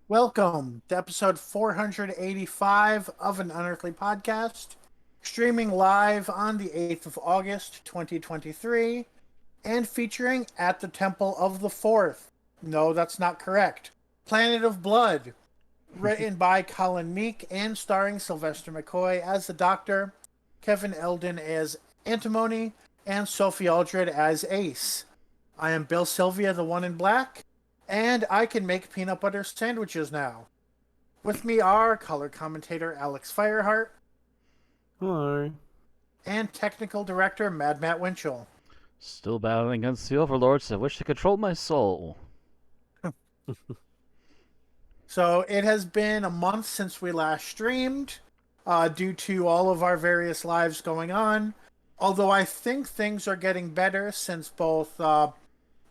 Welcome to episode 485 of an Unearthly podcast, streaming live on the 8th of August, 2023, and featuring At the Temple of the Fourth. No, that's not correct. Planet of Blood, written by Colin Meek and starring Sylvester McCoy as the Doctor, Kevin Eldon as Antimony, and Sophie Aldred as Ace. I am Bill Sylvia, the one in black, and I can make peanut butter sandwiches now. With me are color commentator Alex Fireheart Hello. and technical director Mad Matt Winchell. Still battling against the overlords that wish to control my soul. So it has been a month since we last streamed, due to all of our various lives going on. Although I think things are getting better since both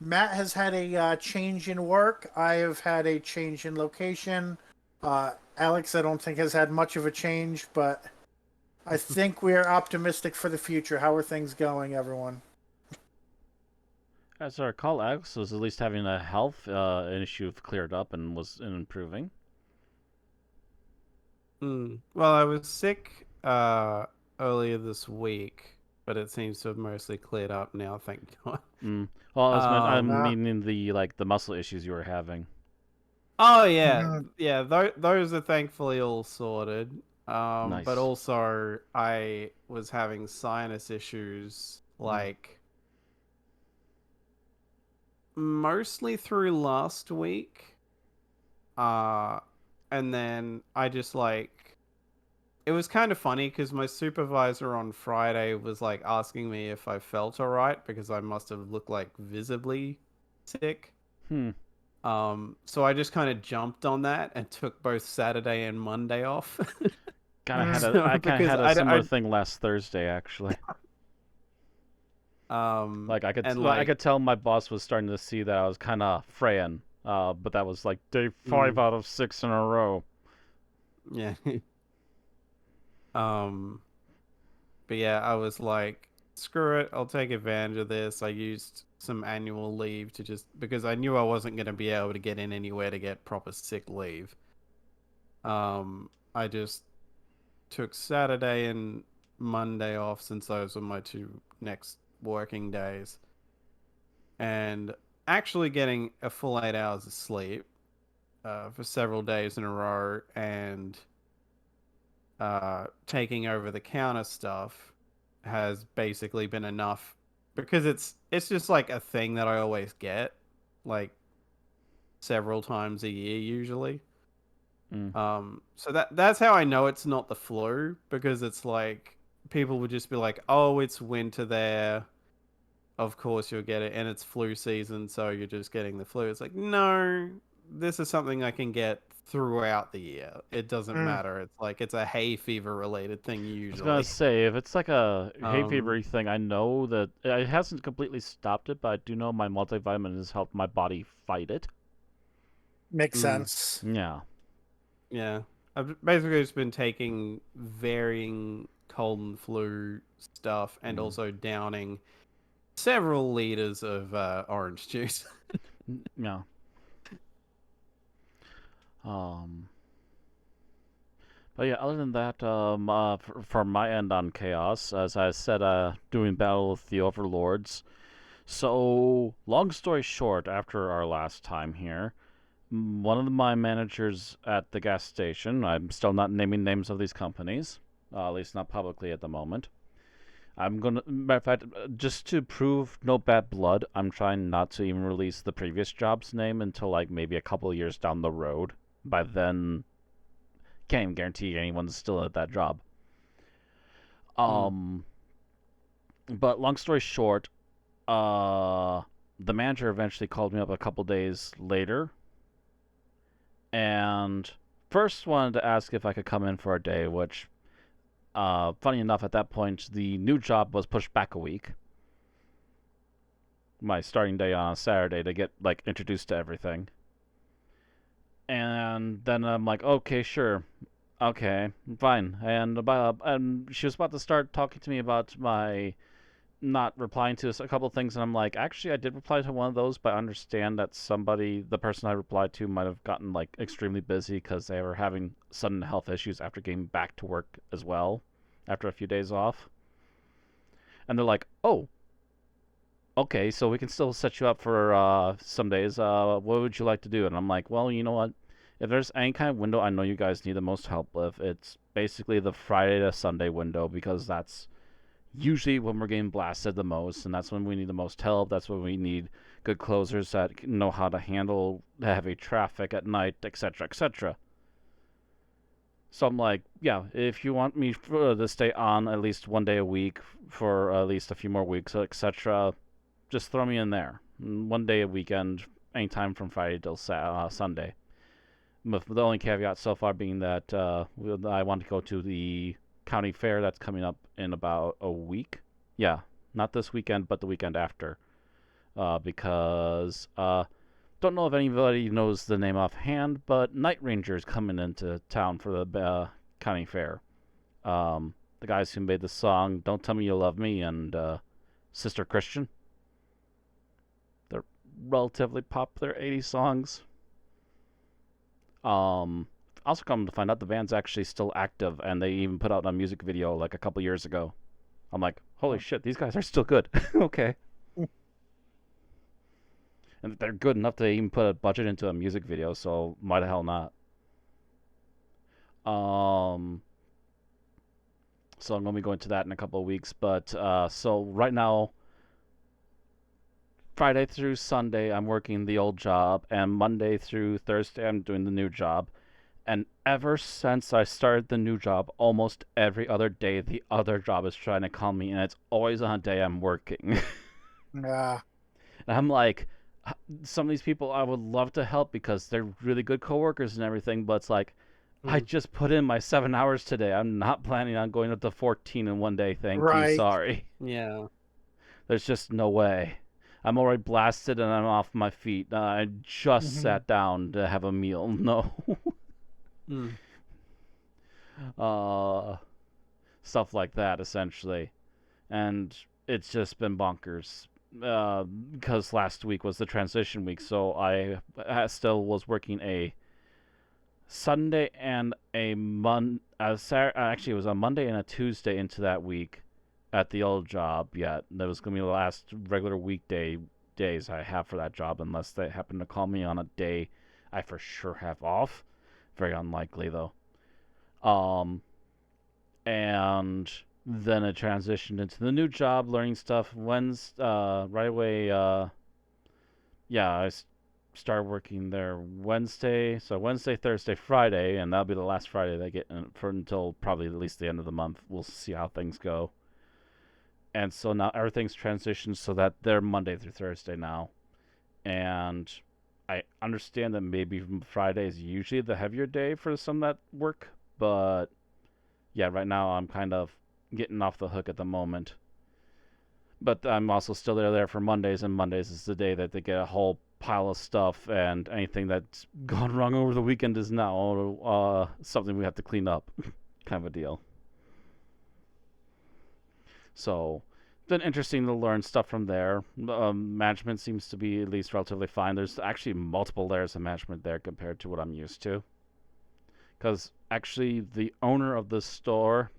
Matt has had a change in work, I have had a change in location. Alex, I don't think has had much of a change, but I think we are optimistic for the future. How are things going, everyone? As I recall, Alex was at least having a health issue cleared up and was improving. Well, I was sick earlier this week, but it seems to have mostly cleared up now, thank God. Well, I'm Ah. meaning the muscle issues you were having. Oh yeah, yeah. Those are thankfully all sorted. But Nice. also I was having sinus issues like mostly through last week. And then I just it was kind of funny because my supervisor on Friday was like asking me if I felt alright because I must have looked like visibly sick. Hmm. So I just kind of jumped on that and took both Saturday and Monday off. I kind of Because had a similar thing last Thursday, actually. Like I could tell my boss was starting to see that I was kind of fraying. But that was like day 5 out of 6 in a row. Yeah. But yeah, I was like, screw it, I'll take advantage of this. I used some annual leave to just because I knew I wasn't going to be able to get in anywhere to get proper sick leave. I just took Saturday and Monday off since those were my two next working days. And actually getting a full 8 hours of sleep for several days in a row and taking over the counter stuff has basically been enough because it's just like a thing that I always get like several times a year usually. So that's how I know it's not the flu because it's like people would just be like, "Oh, it's winter there. Of course you'll get it and it's flu season, so you're just getting the flu." It's like, "No, this is something I can get throughout the year. It doesn't Mm. matter. It's like it's a hay fever related thing I was gonna usually." say, if it's like a hay Um, fevery thing, I know that it hasn't completely stopped it, but I do know my multivitamin has helped my body fight it. Makes mm, sense. Yeah. yeah. I've basically just been taking varying cold and flu stuff and also downing several liters of orange juice. Yeah. Um. But yeah, other than that, from my end on Chaos, as I said, doing battle with the Overlords. So, long story short, after our last time here, one of my managers at the gas station, I'm still not naming names of these companies, at least not publicly at the moment. Matter of fact, just to prove no bad blood, I'm trying not to even release the previous job's name until like maybe a couple of years down the road. By then, can't even guarantee anyone's still at that job. Mm. Um, but long story short, uh, the manager eventually called me up a couple days later, and first wanted to ask if I could come in for a day. Which, funny enough, at that point, the new job was pushed back a week. My starting day on a Saturday to get like introduced to everything. And then I'm like, okay, sure. Okay, fine. And she was about to start talking to me about my not replying to a couple of things, and I'm like, actually, I did reply to one of those, but I understand that the person I replied to, might have gotten like extremely busy because they were having sudden health issues after getting back to work as well, after a few days off. And they're like, oh, okay, so we can still set you up for some days. What would you like to do? And I'm like, well, you know what? If there's any kind of window I know you guys need the most help with, it's basically the Friday to Sunday window, because that's usually when we're getting blasted the most, and that's when we need the most help. That's when we need good closers that know how to handle the heavy traffic at night, etc., etc. So I'm like, yeah, if you want me to stay on at least one day a week for at least a few more weeks, etc., just throw me in there. One day a weekend, anytime from Friday till Sunday. With the only caveat so far being that I want to go to the county fair that's coming up in about a week. Yeah, not this weekend, but the weekend after. Because don't know if anybody knows the name offhand, but Night Ranger's coming into town for the county fair. The guys who made the song "Don't Tell Me You Love Me" and Sister Christian. They're relatively popular 80s songs. Also come to find out the band's actually still active, and they even put out a music video like a couple years ago. I'm like, holy shit, these guys are still good. Okay. And they're good enough to even put a budget into a music video, so why the hell not? So I'm going to be going to that in a couple of weeks, but so right now, Friday through Sunday, I'm working the old job, and Monday through Thursday, I'm doing the new job. And ever since I started the new job, almost every other day, the other job is trying to call me, and it's always on a day I'm working. Yeah. And I'm like, some of these people I would love to help because they're really good coworkers and everything, but it's like, I just put in my 7 hours today. I'm not planning on going up to 14 in one day. Thank you. Right. Sorry. Yeah. There's just no way. I'm already blasted and I'm off my feet. I just sat down to have a meal. No. Stuff like that, essentially. And it's just been bonkers. Because last week was the transition week, so I still was working a Sunday and a actually, it was a Monday and a Tuesday into that week at the old job. Yet that was going to be the last regular days I have for that job, unless they happen to call me on a day I for sure have off. Very unlikely though. And then it transitioned into the new job, learning stuff. Right away. Yeah, I started working there Wednesday. So Wednesday, Thursday, Friday, and that'll be the last Friday they get for until probably at least the end of the month. We'll see how things go. And so now everything's transitioned so that they're Monday through Thursday now. And I understand that maybe Friday is usually the heavier day for some that work, but yeah, right now I'm kind of getting off the hook at the moment. But I'm also still there for Mondays, and Mondays is the day that they get a whole pile of stuff, and anything that's gone wrong over the weekend is now something we have to clean up, kind of a deal. So, been interesting to learn stuff from there. Management seems to be at least relatively fine. There's actually multiple layers of management there compared to what I'm used to. Because actually, the owner of the store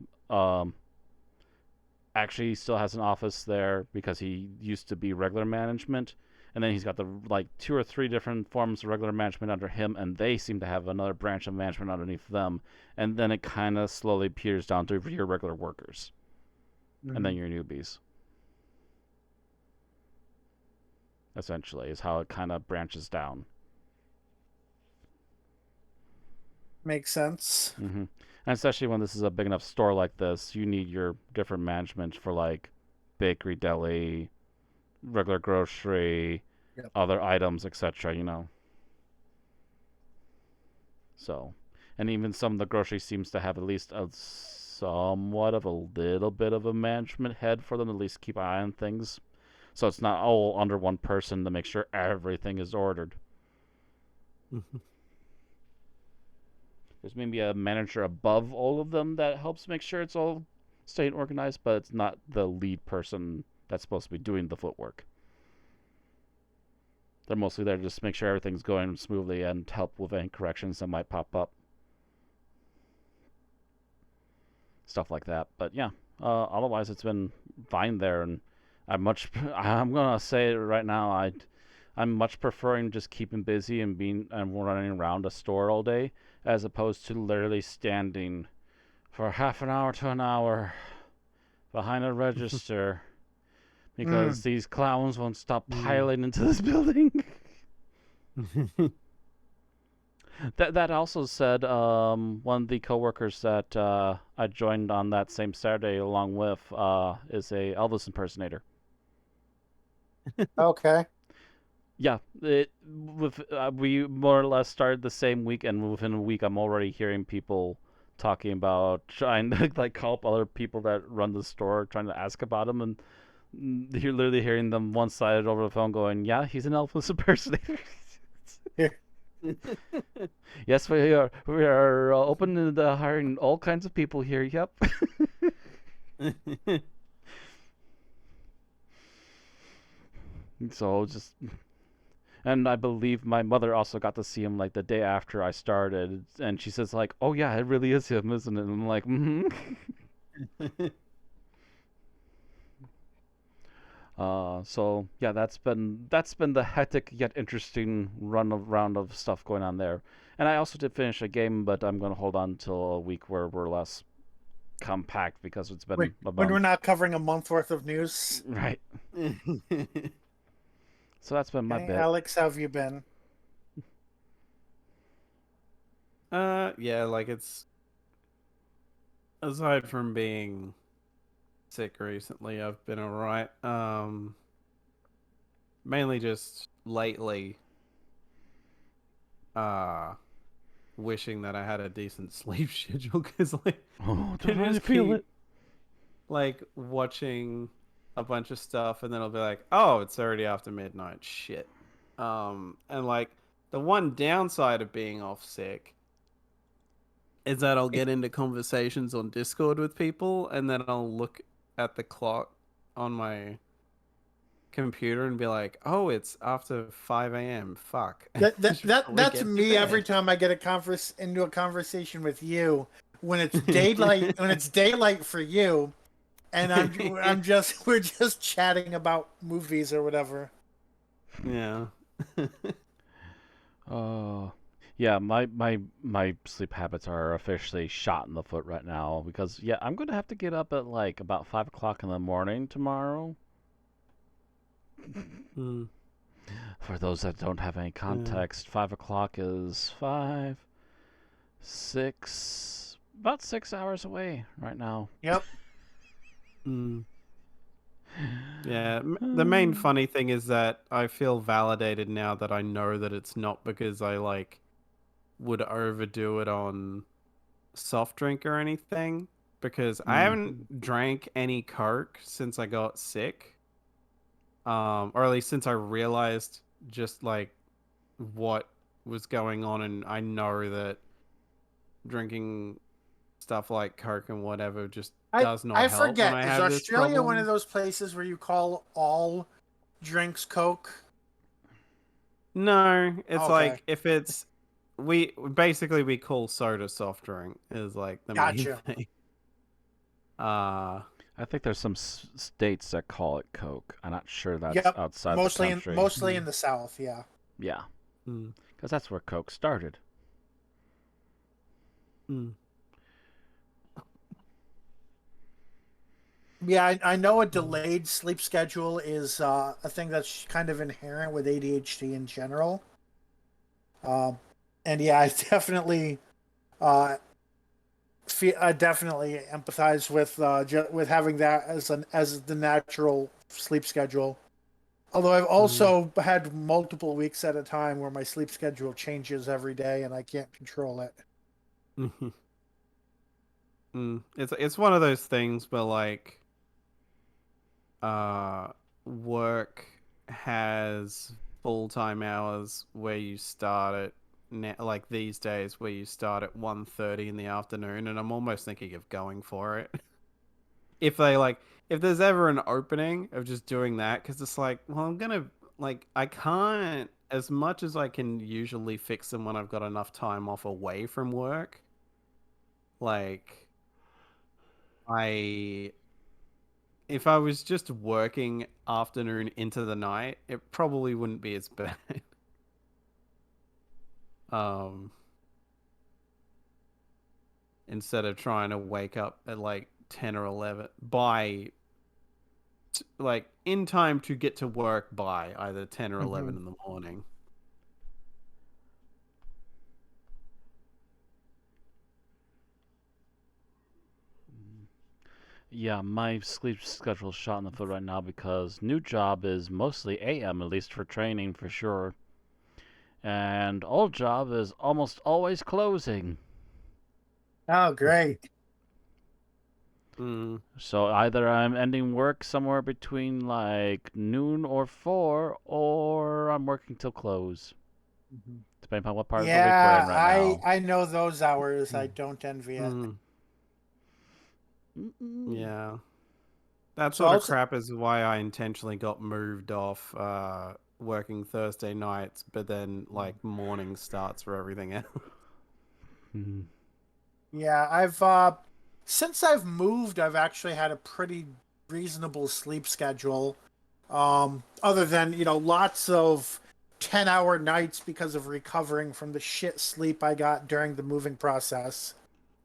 actually still has an office there because he used to be regular management, and then he's got the like 2 or 3 different forms of regular management under him, and they seem to have another branch of management underneath them, and then it kind of slowly peters down to your regular workers, and then your newbies. Essentially, is how it kind of branches down. Makes sense. And especially when this is a big enough store like this, you need your different management for like bakery, deli, regular grocery, other items, etc. You know. So, and even some of the grocery seems to have at least somewhat of a little bit of a management head for them to at least keep an eye on things. So it's not all under one person to make sure everything is ordered. There's maybe a manager above all of them that helps make sure it's all staying organized, but it's not the lead person that's supposed to be doing the footwork. They're mostly there to just make sure everything's going smoothly and help with any corrections that might pop up. Stuff like that. But yeah, otherwise it's been fine there, and I'm gonna say it right now, I'm much preferring just keeping busy and running around a store all day, as opposed to literally standing for half an hour to an hour behind a register because these clowns won't stop piling into this building. That also said, one of the coworkers that I joined on that same Saturday along with is a Elvis impersonator. Okay. Yeah, we more or less started the same week, and within a week, I'm already hearing people talking about trying to like call up other people that run the store, trying to ask about him, and you're literally hearing them one-sided over the phone, going, "Yeah, he's an Elvis impersonator." Yes, we are. We are open to hiring all kinds of people here. Yep. So just, and I believe my mother also got to see him like the day after I started, and she says like, "Oh yeah, it really is him, isn't it?" And I'm like, "Mm-hmm." So yeah, that's been the hectic yet interesting round of stuff going on there. And I also did finish a game, but I'm gonna hold on until a week where we're less compact because it's been a When bum. we're not covering a month worth of news. Right. So that's been my Okay, bit. Alex, how have you been? Yeah, like it's aside from being sick recently, I've been alright. Mainly just lately, wishing that I had a decent sleep schedule because like Oh, I don't I just feel keep it? like watching a bunch of stuff and then I'll be like, oh, it's already after midnight. Shit. And like the one downside of being off sick is that I'll get into conversations on Discord with people and then I'll look at the clock on my computer and be like, oh, it's after 5 a.m. Fuck. I should probably That's get to me every bed. time I get into a conversation with you when it's daylight for you, and we're just chatting about movies or whatever. Yeah. Yeah, my sleep habits are officially shot in the foot right now because yeah, I'm gonna have to get up at like about 5 o'clock in the morning tomorrow. Mm. For those that don't have any context, 5 o'clock is about 6 hours away right now. Yep. Mm. Yeah, the main funny thing is that I feel validated now that I know that it's not because I like would overdo it on soft drink or anything because I haven't drank any Coke since I got sick. Or at least since I realized just like what was going on and I know that drinking stuff like Coke and whatever just does not I help when forget. I Is have this Australia one problem. of those places where you call all drinks Coke? No, it's Okay, like if it's we call soda soft drink is like the main gotcha. thing. I think there's some states that call it Coke. I'm not sure that's Yep. outside the country. Mostly in the South. Yeah. Yeah, Mm, because that's where Coke started. mm, Yeah, I know a delayed sleep schedule is a thing that's kind of inherent with ADHD in general. And yeah, uh, I definitely empathize with with having that as the natural sleep schedule. Although I've mm, also had multiple weeks at a time where my sleep schedule changes every day and I can't control it. mhm, it's one of those things where like uh work has full-time hours where you start at like these days where you start at 1:30 in the afternoon and I'm almost thinking of going for it. if there's ever an opening of just doing that, because it's like, well, I'm gonna like I can't, as much as I can usually fix them when I've got enough time off away from work. Like I if I was just working afternoon into the night, it probably wouldn't be as bad. Um, instead of trying to wake up at like 10 or 11 like in time to get to work by either 10 or 11 in the morning. Yeah, my sleep schedule's shot in the foot right now because new job is mostly AM, at least for training for sure. And old job is almost always closing. Oh, great. Mm. So either I'm ending work somewhere between like noon or 4, or I'm working till close. Depending on what part of the week we're in right now. I know those hours. I don't envy it. Yeah. That So sort of also, crap is why I intentionally got moved off working Thursday nights, but then like morning starts for everything else. yeah, I've since I've moved, I've actually had a pretty reasonable sleep schedule. Other than, lots of 10-hour nights because of recovering from the shit sleep I got during the moving process.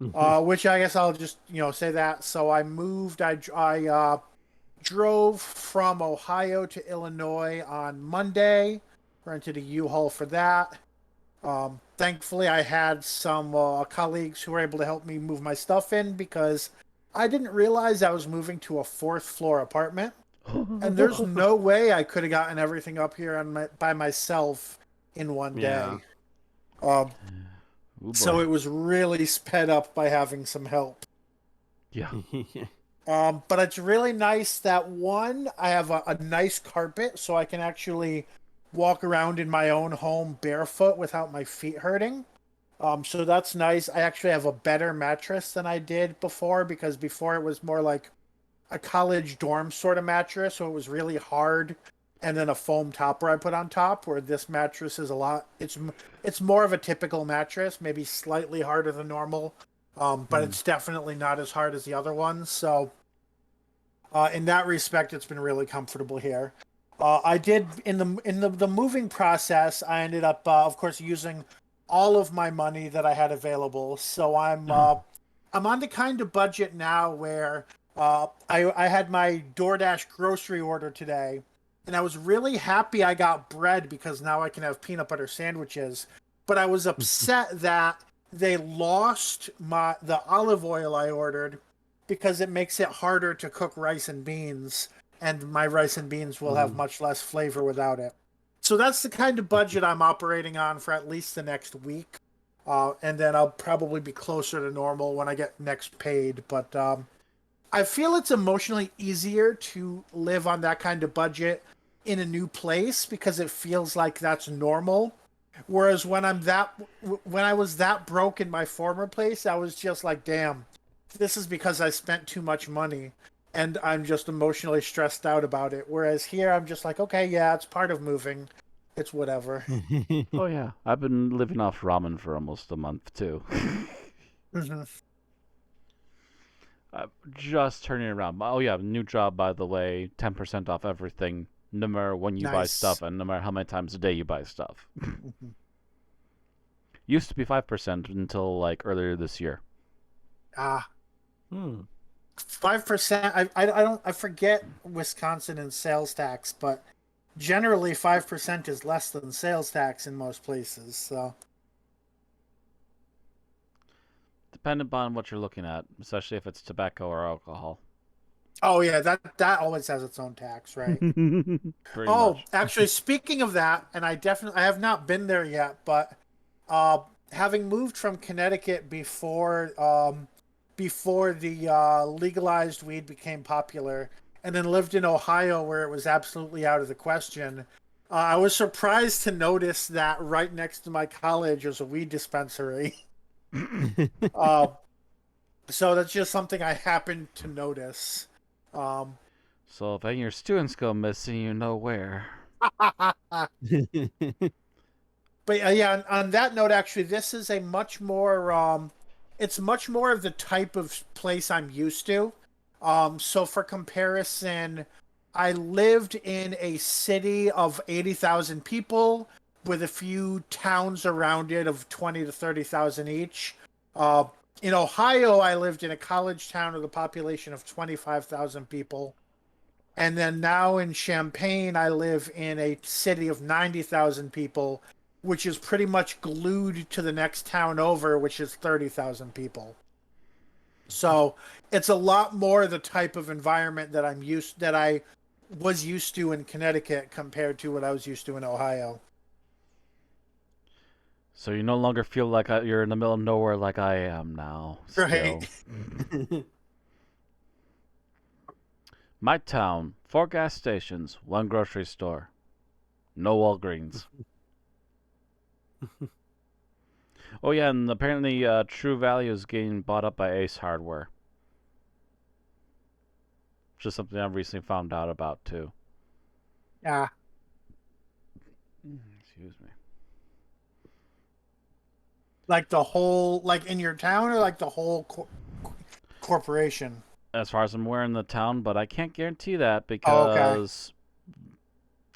Which I guess I'll just, say that. So I moved, I drove from Ohio to Illinois on Monday, rented a U-Haul for that. Thankfully, I had some colleagues who were able to help me move my stuff in because I didn't realize I was moving to a fourth floor apartment. And there's no way I could have gotten everything up here by myself in one Yeah. day. So it was really sped up by having some help. Yeah. But it's really nice that I have a nice carpet so I can actually walk around in my own home barefoot without my feet hurting. So that's nice. I actually have a better mattress than I did before because before it was more like a college dorm sort of mattress, so it was really hard, and then a foam topper I put on top. Where this mattress is it's more of a typical mattress, maybe slightly harder than normal, but it's definitely not as hard as the other ones. So in that respect, it's been really comfortable here. I did in the moving process. I ended up, of course, using all of my money that I had available. So I'm on the kind of budget now where I had my DoorDash grocery order today, and I was really happy I got bread because now I can have peanut butter sandwiches. But I was upset that they lost the olive oil I ordered because it makes it harder to cook rice and beans, and my rice and beans will have much less flavor without it. So that's the kind of budget I'm operating on for at least the next week. And then I'll probably be closer to normal when I get next paid. But I feel it's emotionally easier to live on that kind of budget in a new place because it feels like that's normal. Whereas when I was that broke in my former place, I was just like, damn, this is because I spent too much money and I'm just emotionally stressed out about it. Whereas here, I'm just like, okay, yeah, it's part of moving. It's whatever. Oh yeah, I've been living off ramen for almost a month too. Just turning around. Oh yeah, new job by the way. 10% off everything, no matter when you buy stuff and no matter how many times a day you buy stuff. Used to be 5% until like earlier this year. 5%. I forget Wisconsin and sales tax, but generally 5% is less than sales tax in most places. So Depending upon what you're looking at, especially if it's tobacco or alcohol. oh yeah, that always has its own tax, right? Pretty much. Actually, speaking of that, and I have not been there yet, but having moved from Connecticut before the legalized weed became popular, and then lived in Ohio where it was absolutely out of the question. I was surprised to notice that right next to my college was a weed dispensary. uh, So that's just something I happened to notice. Um, So if any of your students go missing, you know where. But yeah, on that note, actually, this is a much more, it's much more of the type of place I'm used to. So for comparison, I lived in a city of 80,000 people with a few towns around it of 20 to 30,000 each. Uh, in Ohio, I lived in a college town with a population of 25,000 people. And then now in Champaign, I live in a city of 90,000 people, which is pretty much glued to the next town over, which is 30,000 people. So it's a lot more the type of environment that I was used to in Connecticut compared to what I was used to in Ohio. So you no longer feel like you're in the middle of nowhere like I am now. Still. Right. My town, 4 gas stations, 1 grocery store. No Walgreens. Oh yeah, and apparently True Value is getting bought up by Ace Hardware. Just something I've recently found out about too. Yeah. Excuse me. Like the whole, like in your town or like the whole corporation? As far as I'm aware in the town, but I can't guarantee that Oh, okay. because,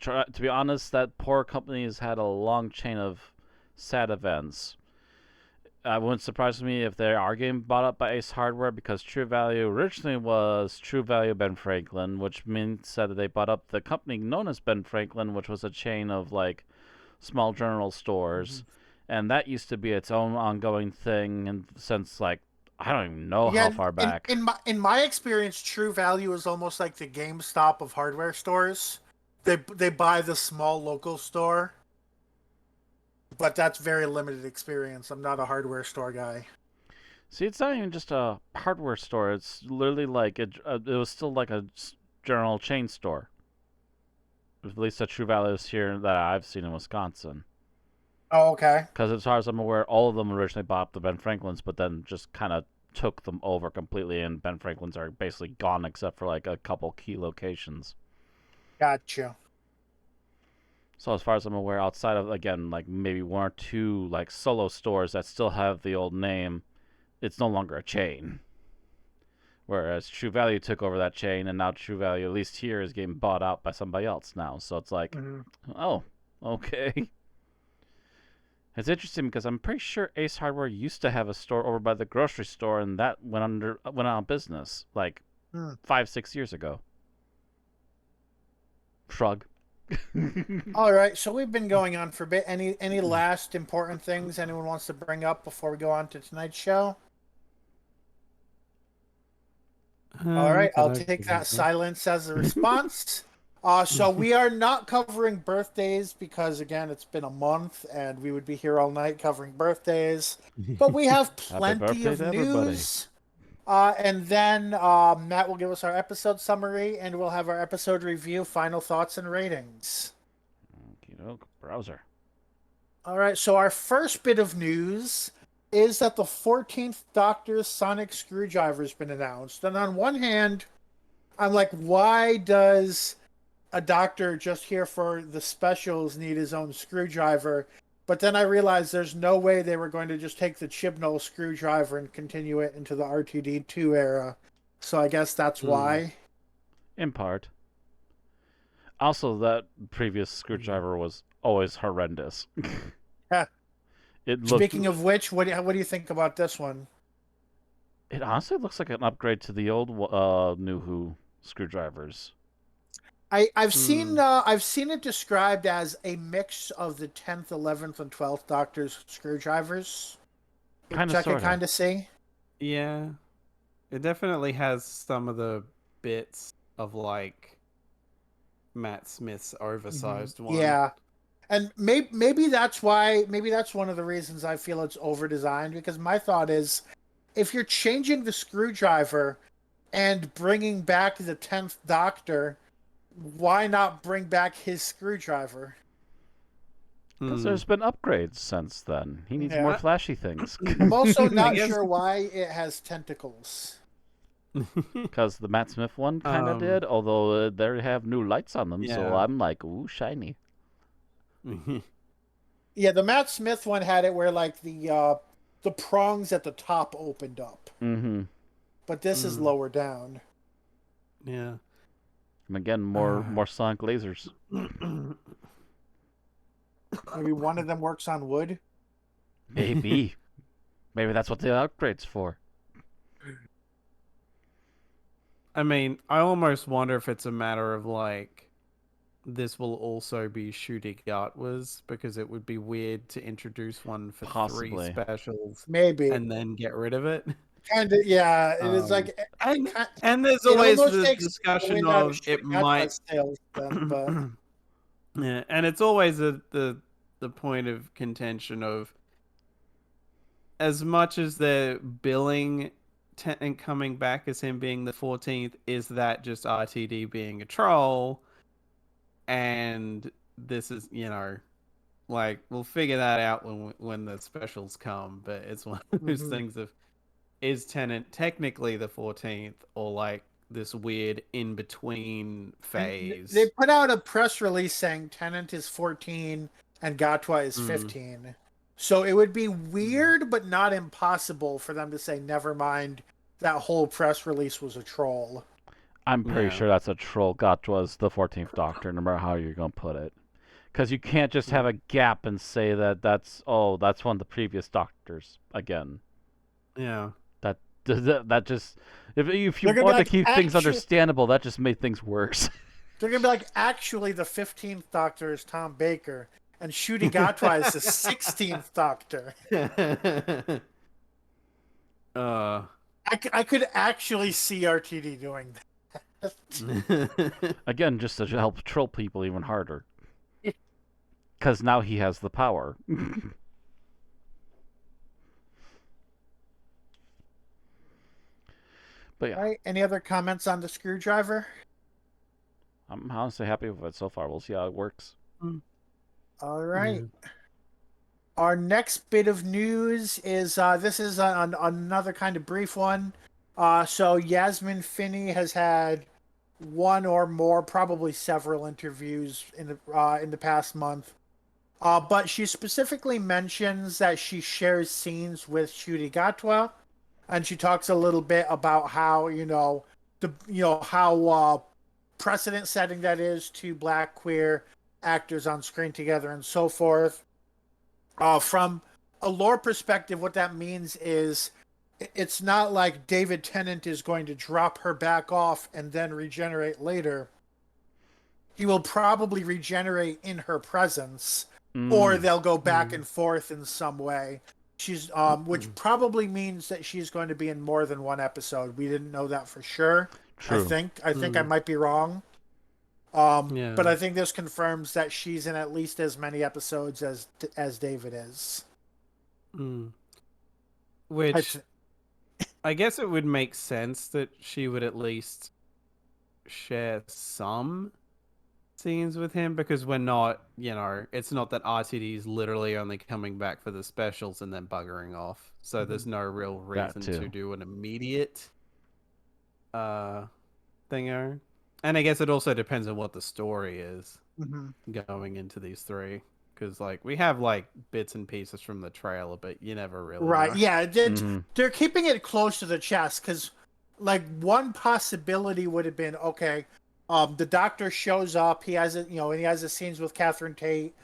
to be honest, that poor company has had a long chain of sad events. It wouldn't surprise me if they are getting bought up by Ace Hardware because True Value originally was True Value Ben Franklin, which means that they bought up the company known as Ben Franklin, which was a chain of like small general stores, and that used to be its own ongoing thing, and since like I don't even know Yeah, how far back. in my experience, True Value is almost like the GameStop of hardware stores. They buy the small local store, but that's very limited experience. I'm not a hardware store guy. See, it's not even just a hardware store. It's literally like it was still like a general chain store. At least the True Value is here that I've seen in Wisconsin. Oh, okay. Because as far as I'm aware, all of them originally bought up the Ben Franklins, but then just kind of took them over completely, and Ben Franklins are basically gone except for like a couple key locations. Gotcha. So as far as I'm aware, outside of again like maybe 1 or 2 like solo stores that still have the old name, it's no longer a chain. Whereas True Value took over that chain, and now True Value, at least here, is getting bought out by somebody else now. So it's like, oh, okay. It's interesting because I'm pretty sure Ace Hardware used to have a store over by the grocery store, and that went out of business like 5-6 years ago. Shrug. All right, so we've been going on for a bit. Any last important things anyone wants to bring up before we go on to tonight's show? All right, I'll take that silence as a response. So we are not covering birthdays because again, it's been a month and we would be here all night covering birthdays. But we have plenty of news. And then Matt will give us our episode summary and we'll have our episode review, final thoughts, and ratings. Okey-doke, browser. All right, so our first bit of news is that the 14th Doctor's sonic screwdriver has been announced. And on one hand, I'm like, why does a doctor just here for the specials need his own screwdriver? But then I realized there's no way they were going to just take the Chibnall screwdriver and continue it into the RTD2 era. So I guess that's why. In part. Also, that previous screwdriver was always horrendous. Speaking of which, what do you think about this one? It honestly looks like an upgrade to the old New Who screwdrivers. I've seen it described as a mix of the 10th, 11th, and 12th Doctor's screwdrivers, which I can kind of see. Yeah, it definitely has some of the bits of like Matt Smith's oversized one. Yeah, and maybe that's why. Maybe that's one of the reasons I feel it's over designed. Because my thought is, if you're changing the screwdriver and bringing back the 10th Doctor, why not bring back his screwdriver? Because Hmm. there's been upgrades since then. He needs more Yeah. flashy things. I'm also not guess- sure why it has tentacles. Because the Matt Smith one kind of Um, did, although they have new lights on them, so Yeah. I'm like, ooh, shiny. Yeah, the Matt Smith one had it where like the prongs at the top opened up, Mm-hmm. but this is lower down. Yeah. And again, more sonic lasers. Maybe one of them works on wood. Maybe. Maybe that's what the upgrade's for. I mean, I almost wonder if it's a matter of like this will also be Shooty because it would be weird to introduce one for Possibly. 3 specials Maybe. and then get rid of it. Kind of, yeah. It is like And there's it always almost the takes the discussion wind out of it Shooty might sales then, but yeah, and it's always the point of contention of as much as they're billing and coming back as him being the 14th, is that just RTD being a troll? And this is, like we'll figure that out when the specials come. But it's one of those things of is Tennant technically the 14th or like this weird in between phase? they put out a press release saying Tennant is 14 and Gatwa is 15. So it would be weird, but not impossible for them to say, never mind, that whole press release was a troll. I'm pretty Yeah. sure that's a troll. Gatwa's the 14th Doctor, no matter how you're going to put it. Because you can't just have a gap and say that's one of the previous Doctors again. Yeah. That just if you They're gonna want be to keep like, things understandable, that just made things worse. They're going to be like, actually, the 15th Doctor is Tom Baker, and Shooty Gatwa is the 16th Doctor. I could actually see RTD doing that. Again, just to help troll people even harder. Because now he has the power. But yeah, All right, any other comments on the screwdriver? I'm honestly happy with it so far. We'll see how it works. All right. Our next bit of news is this is another kind of brief one. So Yasmin Finney has had one or more, probably several interviews in the past month. But she specifically mentions that she shares scenes with Shooty Gatwa, and she talks a little bit about how how precedent setting that is to black queer actors on screen together and so forth. From a lore perspective, what that means is it's not like David Tennant is going to drop her back off and then regenerate later. He will probably regenerate in her presence, or they'll go back and forth in some way. She's which probably means that she's going to be in more than one episode. We didn't know that for sure. True. I think I might be wrong. Yeah. But I think this confirms that she's in at least as many episodes as David is. Which I guess it would make sense that she would at least share some scenes with him because we're not, it's not that RTD is literally only coming back for the specials and then buggering off. So there's no real reason to do an immediate thingo. And I guess it also depends on what the story is going into these 3. Because, like, we have, like, bits and pieces from the trailer, but you never really know. Yeah. They're keeping it close to the chest because, like, one possibility would have been, okay, the Doctor shows up, he has the scenes with Catherine Tate,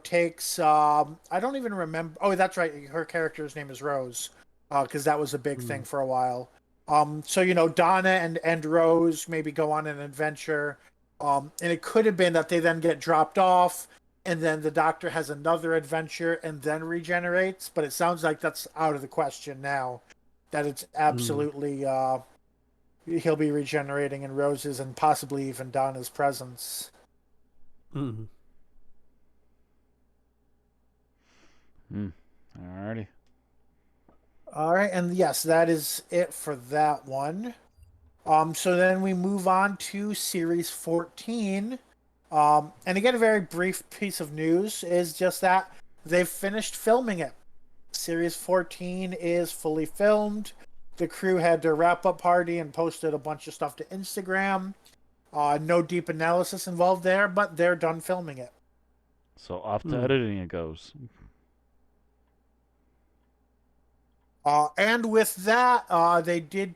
takes, I don't even remember, oh, that's right, her character's name is Rose, because that was a big thing for a while. So, Donna and Rose maybe go on an adventure, and it could have been that they then get dropped off, and then the Doctor has another adventure and then regenerates, but it sounds like that's out of the question now, that it's absolutely, he'll be regenerating in Rose's and possibly even Donna's presence. Alrighty. All right, and yes, that is it for that one. So then we move on to Series 14, And again, a very brief piece of news is just that they've finished filming it. Series 14 is fully filmed. The crew had their wrap-up party and posted a bunch of stuff to Instagram. No deep analysis involved there, but they're done filming it. So off to editing it goes. And with that, RTD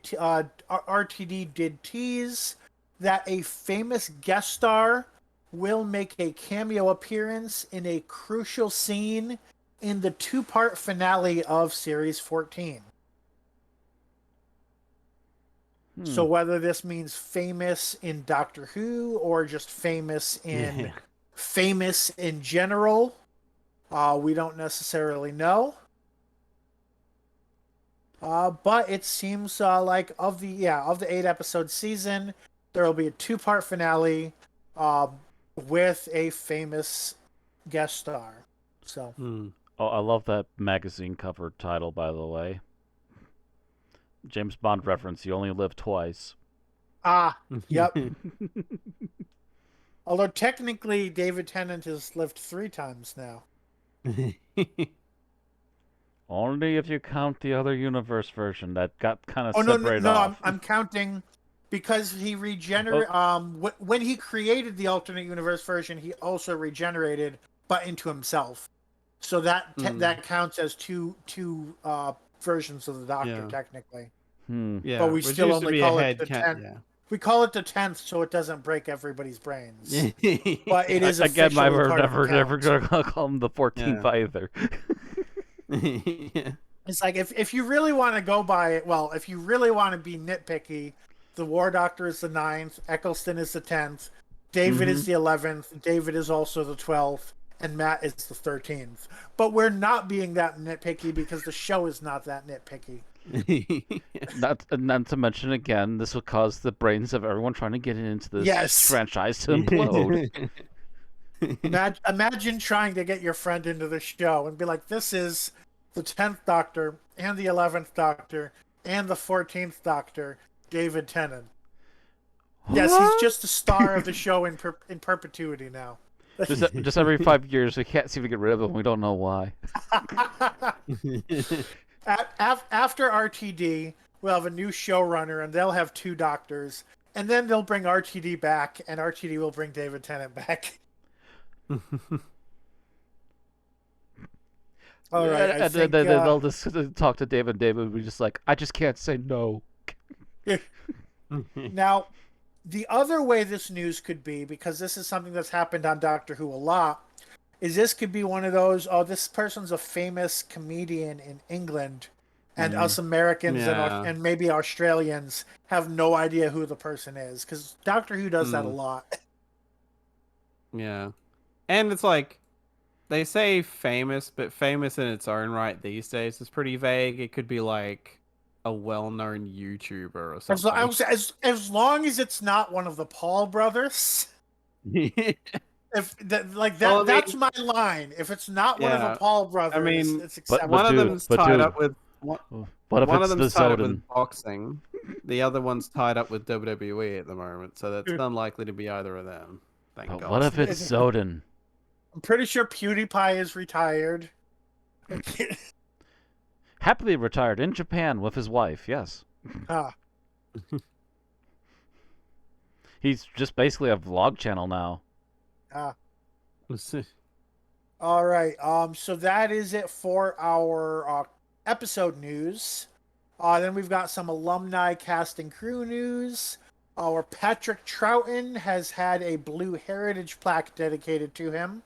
did tease that a famous guest star will make a cameo appearance in a crucial scene in the 2-part finale of Series 14. So whether this means famous in Doctor Who or just famous in general, we don't necessarily know. But it seems like of the 8-episode season, there will be a 2-part finale with a famous guest star. So. Oh, I love that magazine cover title, by the way. James Bond reference, you only live twice. Yep. Although technically David Tennant has lived 3 times now. Only if you count the other universe version that got kind of separated off. I'm counting because he regenerated. When he created the alternate universe version, he also regenerated, but into himself. So that counts as two versions of the Doctor, technically. Yeah, but we still only call it the 10th. Yeah. We call it the 10th so it doesn't break everybody's brains. But it is again, we're never going to call him the 14th either. It's like if you really want to go by it, well, if you really want to be nitpicky, the War Doctor is the 9th, Eccleston is the 10th, David is the 11th, David is also the 12th, and Matt is the 13th. But we're not being that nitpicky because the show is not that nitpicky. Not to mention, again, this will cause the brains of everyone trying to get into this franchise to implode. Imagine trying to get your friend into the show and be like, this is the 10th Doctor and the 11th Doctor and the 14th Doctor, David Tennant. Yes, he's just the star of the show in perpetuity now. Just every 5 years, we can't seem to get rid of him. We don't know why. After RTD, we'll have a new showrunner, and they'll have 2 doctors. And then they'll bring RTD back, and RTD will bring David Tennant back. All right, and then they'll just talk to David. David will be just like, I just can't say no. Now, the other way this news could be, because this is something that's happened on Doctor Who a lot, is this could be one of those, this person's a famous comedian in England, and us Americans and maybe Australians have no idea who the person is, because Doctor Who does that a lot. Yeah. And it's like, they say famous, but famous in its own right these days is pretty vague. It could be like a well-known YouTuber or something. As long as it's not one of the Paul brothers. If that's my line. If it's not one of the Paul brothers, it's acceptable. One of them's tied up with what if one it's of them's the tied up Zoden? with boxing. The other one's tied up with WWE at the moment, so that's unlikely to be either of them. Thank God. What if it's Zoden? I'm pretty sure PewDiePie is retired. Happily retired in Japan with his wife. Yes. He's just basically a vlog channel now. All right. So that is it for our episode news. Then we've got some alumni cast and crew news. Our Patrick Troughton has had a Blue Heritage plaque dedicated to him.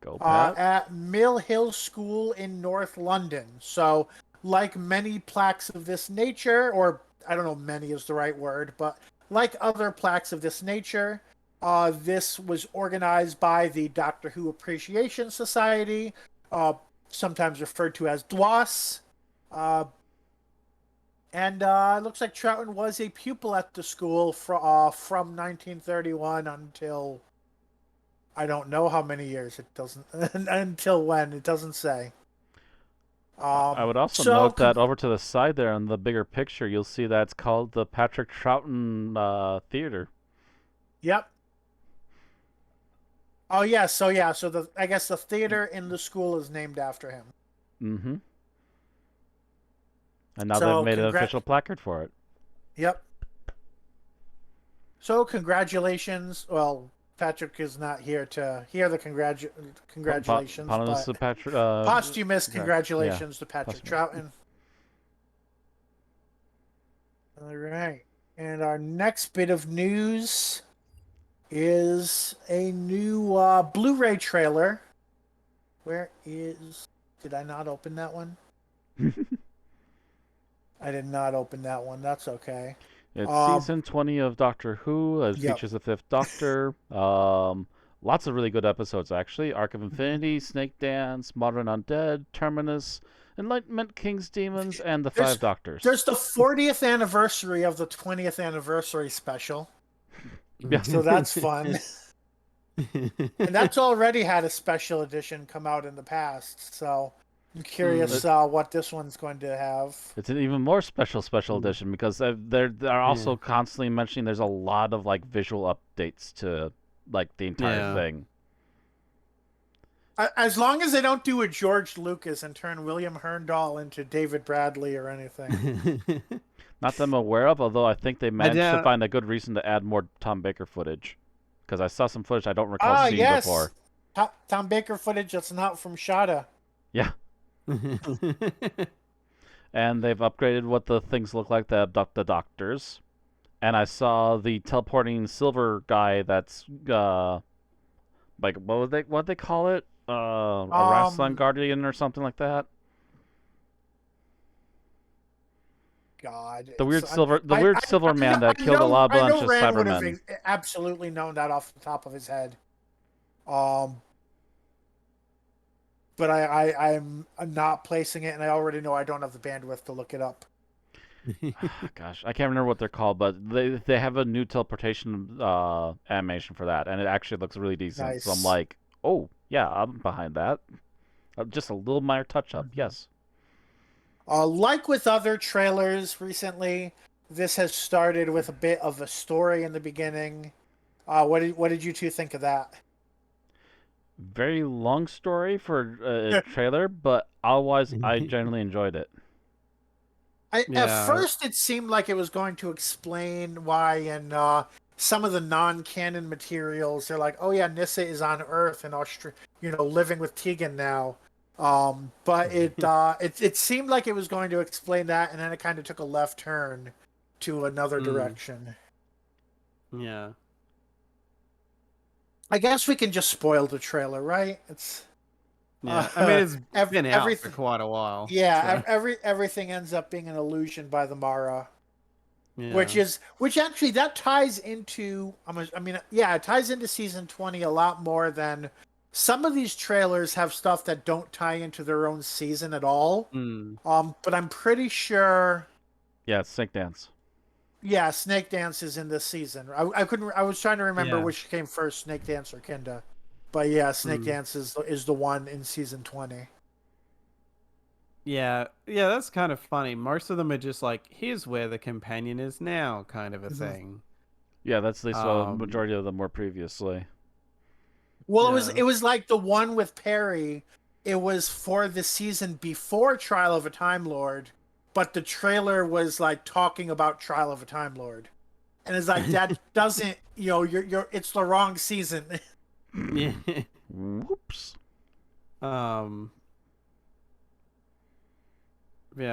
Go Pat. At Mill Hill School in North London. So, like many plaques of this nature, or I don't know, many is the right word, but like other plaques of this nature, this was organized by the Doctor Who Appreciation Society, sometimes referred to as DWAS. And it looks like Troughton was a pupil at the school from 1931 until I don't know how many years. It doesn't until when, it doesn't say. I would also note that over to the side there in the bigger picture, you'll see that it's called the Patrick Troughton Theater. Yep. Oh yeah, so I guess the theater in the school is named after him. Mm-hmm. And now they've So made an official placard for it. Yep. So congratulations. Well, Patrick is not here to hear the congratulations, Posthumous but Patrick. posthumous Yeah, congratulations to Patrick posthumous. Troughton. All right. And our next bit of news is a new Blu-ray trailer. Where is... Did I not open that one? I did not open that one. That's okay. It's season 20 of Doctor Who. It Yep. features the Fifth Doctor. Lots of really good episodes, actually. Arc of Infinity, Snake Dance, Modern Undead, Terminus, Enlightenment, King's Demons, and the Five Doctors. There's the 40th anniversary of the 20th anniversary special. Yeah. So that's fun. And that's already had a special edition come out in the past. So I'm curious what this one's going to have. It's an even more special edition because they're also constantly mentioning there's a lot of like visual updates to like the entire thing. As long as they don't do a George Lucas and turn William Herndal into David Bradley or anything. Not that I'm aware of, although I think they managed to find a good reason to add more Tom Baker footage. Because I saw some footage I don't recall seeing before. Tom Baker footage that's not from Shada. Yeah. And they've upgraded what the things look like that abduct the doctors. And I saw the teleporting silver guy that's like what they call it? A wrestling guardian or something like that. God, the weird silver man that killed a lot of bunch of Cybermen. Would have absolutely known that off the top of his head. But I'm not placing it, and I already know I don't have the bandwidth to look it up. Gosh, I can't remember what they're called, but they have a new teleportation animation for that, and it actually looks really decent. Nice. So I'm like, oh yeah, I'm behind that. Just a little minor touch up, yes. Like with other trailers recently, this has started with a bit of a story in the beginning. What did you two think of that? Very long story for a trailer, but otherwise I generally enjoyed it. At first, it seemed like it was going to explain why in some of the non-canon materials, they're like, oh yeah, Nyssa is on Earth and living with Tegan now. But it seemed like it was going to explain that, and then it kind of took a left turn to another direction. Yeah. I guess we can just spoil the trailer, right? I mean, it's been out for quite a while. Yeah, so. Everything ends up being an illusion by the Mara. Yeah. Which actually that ties into it ties into season 20 a lot more than some of these trailers have stuff that don't tie into their own season at all. But I'm pretty sure. Yeah, it's Snake Dance. Yeah, Snake Dance is in this season. I was trying to remember which came first, Snake Dance or Kinda. But yeah, Snake Dance is the one in season 20. Yeah, that's kind of funny. Most of them are just like, here's where the companion is now, kind of a thing. Yeah, that's at least what the majority of them were previously. Well, it was like the one with Perry. It was for the season before Trial of a Time Lord, but the trailer was like talking about Trial of a Time Lord, and it's like that doesn't it's the wrong season. Yeah. Whoops. Yeah,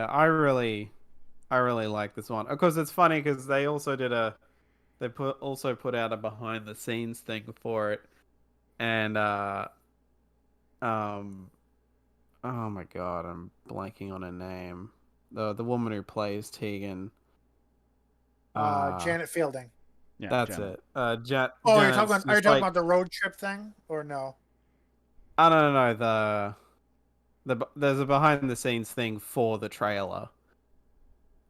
I really like this one. Of course, it's funny because they also put out a behind the scenes thing for it, and oh my god, I'm blanking on her name. The woman who plays Tegan. Janet Fielding. Yeah, that's Janet. Are you talking about the road trip thing or no? I don't know. There's a behind the scenes thing for the trailer,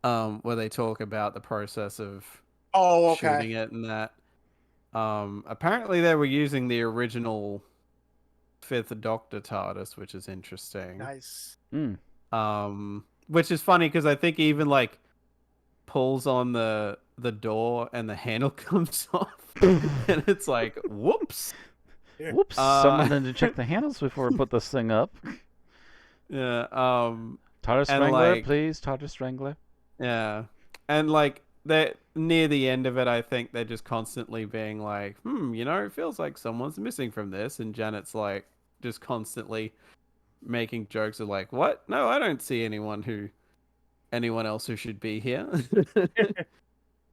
where they talk about the process of shooting it and that. Apparently they were using the original Fifth Doctor TARDIS, which is interesting. Nice. Which is funny because I think he even like pulls on the door and the handle comes off, and it's like, whoops. Whoops! Someone didn't check the handles before we put this thing up. Yeah. Tartar And Strangler, like, please. Tartar Strangler. yeah, and like they near the end of it, I think they're just constantly being like, it feels like someone's missing from this, and Janet's like just constantly making jokes of like, what? No, I don't see anyone else who should be here.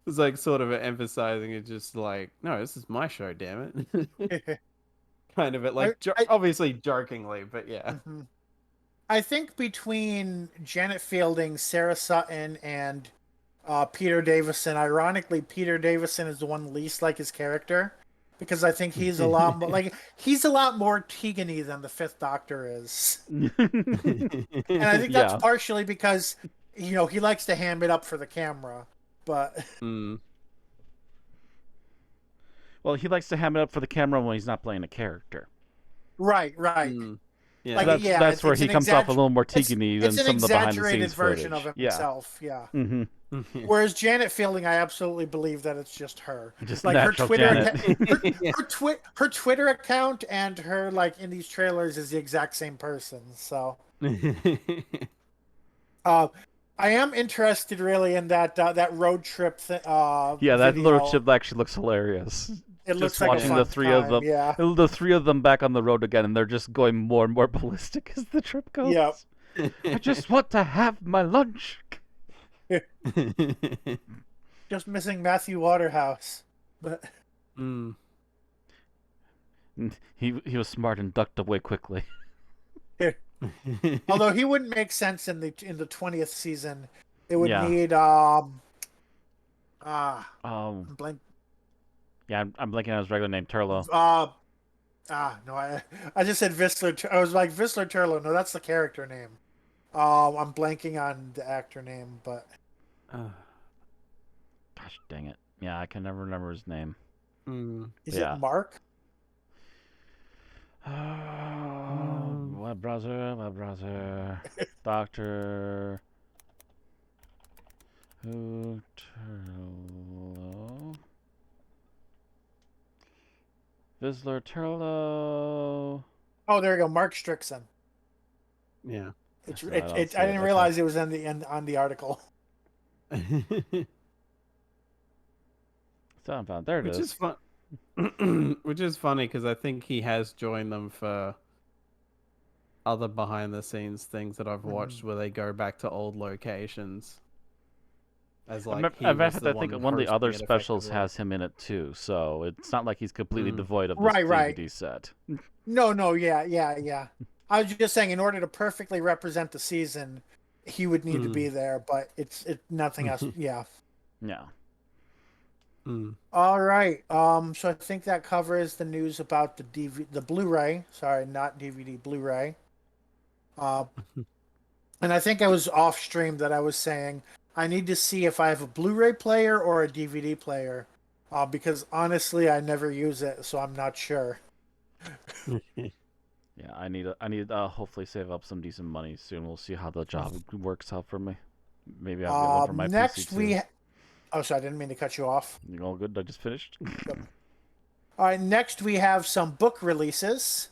It's like sort of emphasizing it, just like, no, this is my show, damn it. Kind of it, like obviously jokingly, but yeah. Mhm. I think between Janet Fielding, Sarah Sutton, and Peter Davison, ironically, Peter Davison is the one least like his character, because I think he's a lot more he's a lot more Tegan-y than the Fifth Doctor is, and I think that's partially because he likes to ham it up for the camera, but well, he likes to ham it up for the camera when he's not playing a character. Right. Yeah, Like, that's where he comes off a little more Tegan-y than some of the behind-the-scenes version footage. of himself. Yeah. Mm-hmm. Whereas Janet Fielding, I absolutely believe that it's just her. Just like her Twitter, her Twitter account and her like in these trailers is the exact same person. So, I am interested really in that road trip. That video. road trip actually looks hilarious. It just looks like watching a fun of them, the three of them back on the road again, and they're just going more and more ballistic as the trip goes. Yep. I just want to have my lunch. Just missing Matthew Waterhouse, but he was smart and ducked away quickly. Although he wouldn't make sense in the 20th season, it would need Yeah, I'm blanking on his regular name, Turlo. No, I just said Vissler. I was like Vissler Turlo. No, that's the character name. I'm blanking on the actor name, but gosh dang it! Yeah, I can never remember his name. Is it Mark? Web browser, Doctor Who Turlo. Vissler Turlo. Oh, there you go, Mark Strickson. Yeah. I didn't realize it was on the article. So found there. Which is fun. Which is funny because I think he has joined them for other behind the scenes things that I've watched where they go back to old locations. As like I think one of the other specials has him in it too, so it's not like he's completely devoid of this DVD set. No, yeah. I was just saying, in order to perfectly represent the season, he would need to be there, but it's nothing else. Yeah. Yeah. All right. So I think that covers the news about the Blu-ray. Sorry, not DVD, Blu-ray. And I think I was off stream that I was saying I need to see if I have a Blu-ray player or a DVD player, because honestly, I never use it, so I'm not sure. Yeah, I need hopefully save up some decent money soon. We'll see how the job works out for me. Maybe I'll get one for my next PC too. Oh, sorry, I didn't mean to cut you off. You all good? I just finished. Yep. All right, next we have some book releases.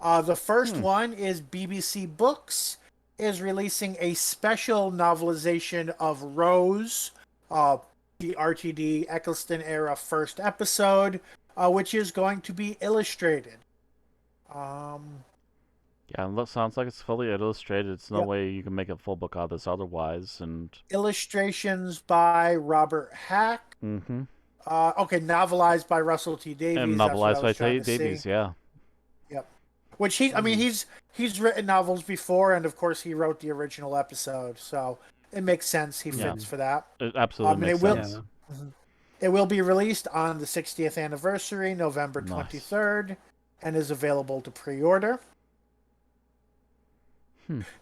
The first one is BBC Books is releasing a special novelization of Rose, the RTD Eccleston era first episode, which is going to be illustrated. Yeah, it sounds like it's fully illustrated. It's no way you can make a full book out of this otherwise. And illustrations by Robert Hack. Mm-hmm. Okay, novelized by Russell T Davies. And novelized by T Davies, yeah. Yep. Which he's written novels before, and of course he wrote the original episode, so it makes sense. He fits for that. It absolutely makes sense. It will be released on the 60th anniversary, November 23rd, and is available to pre-order.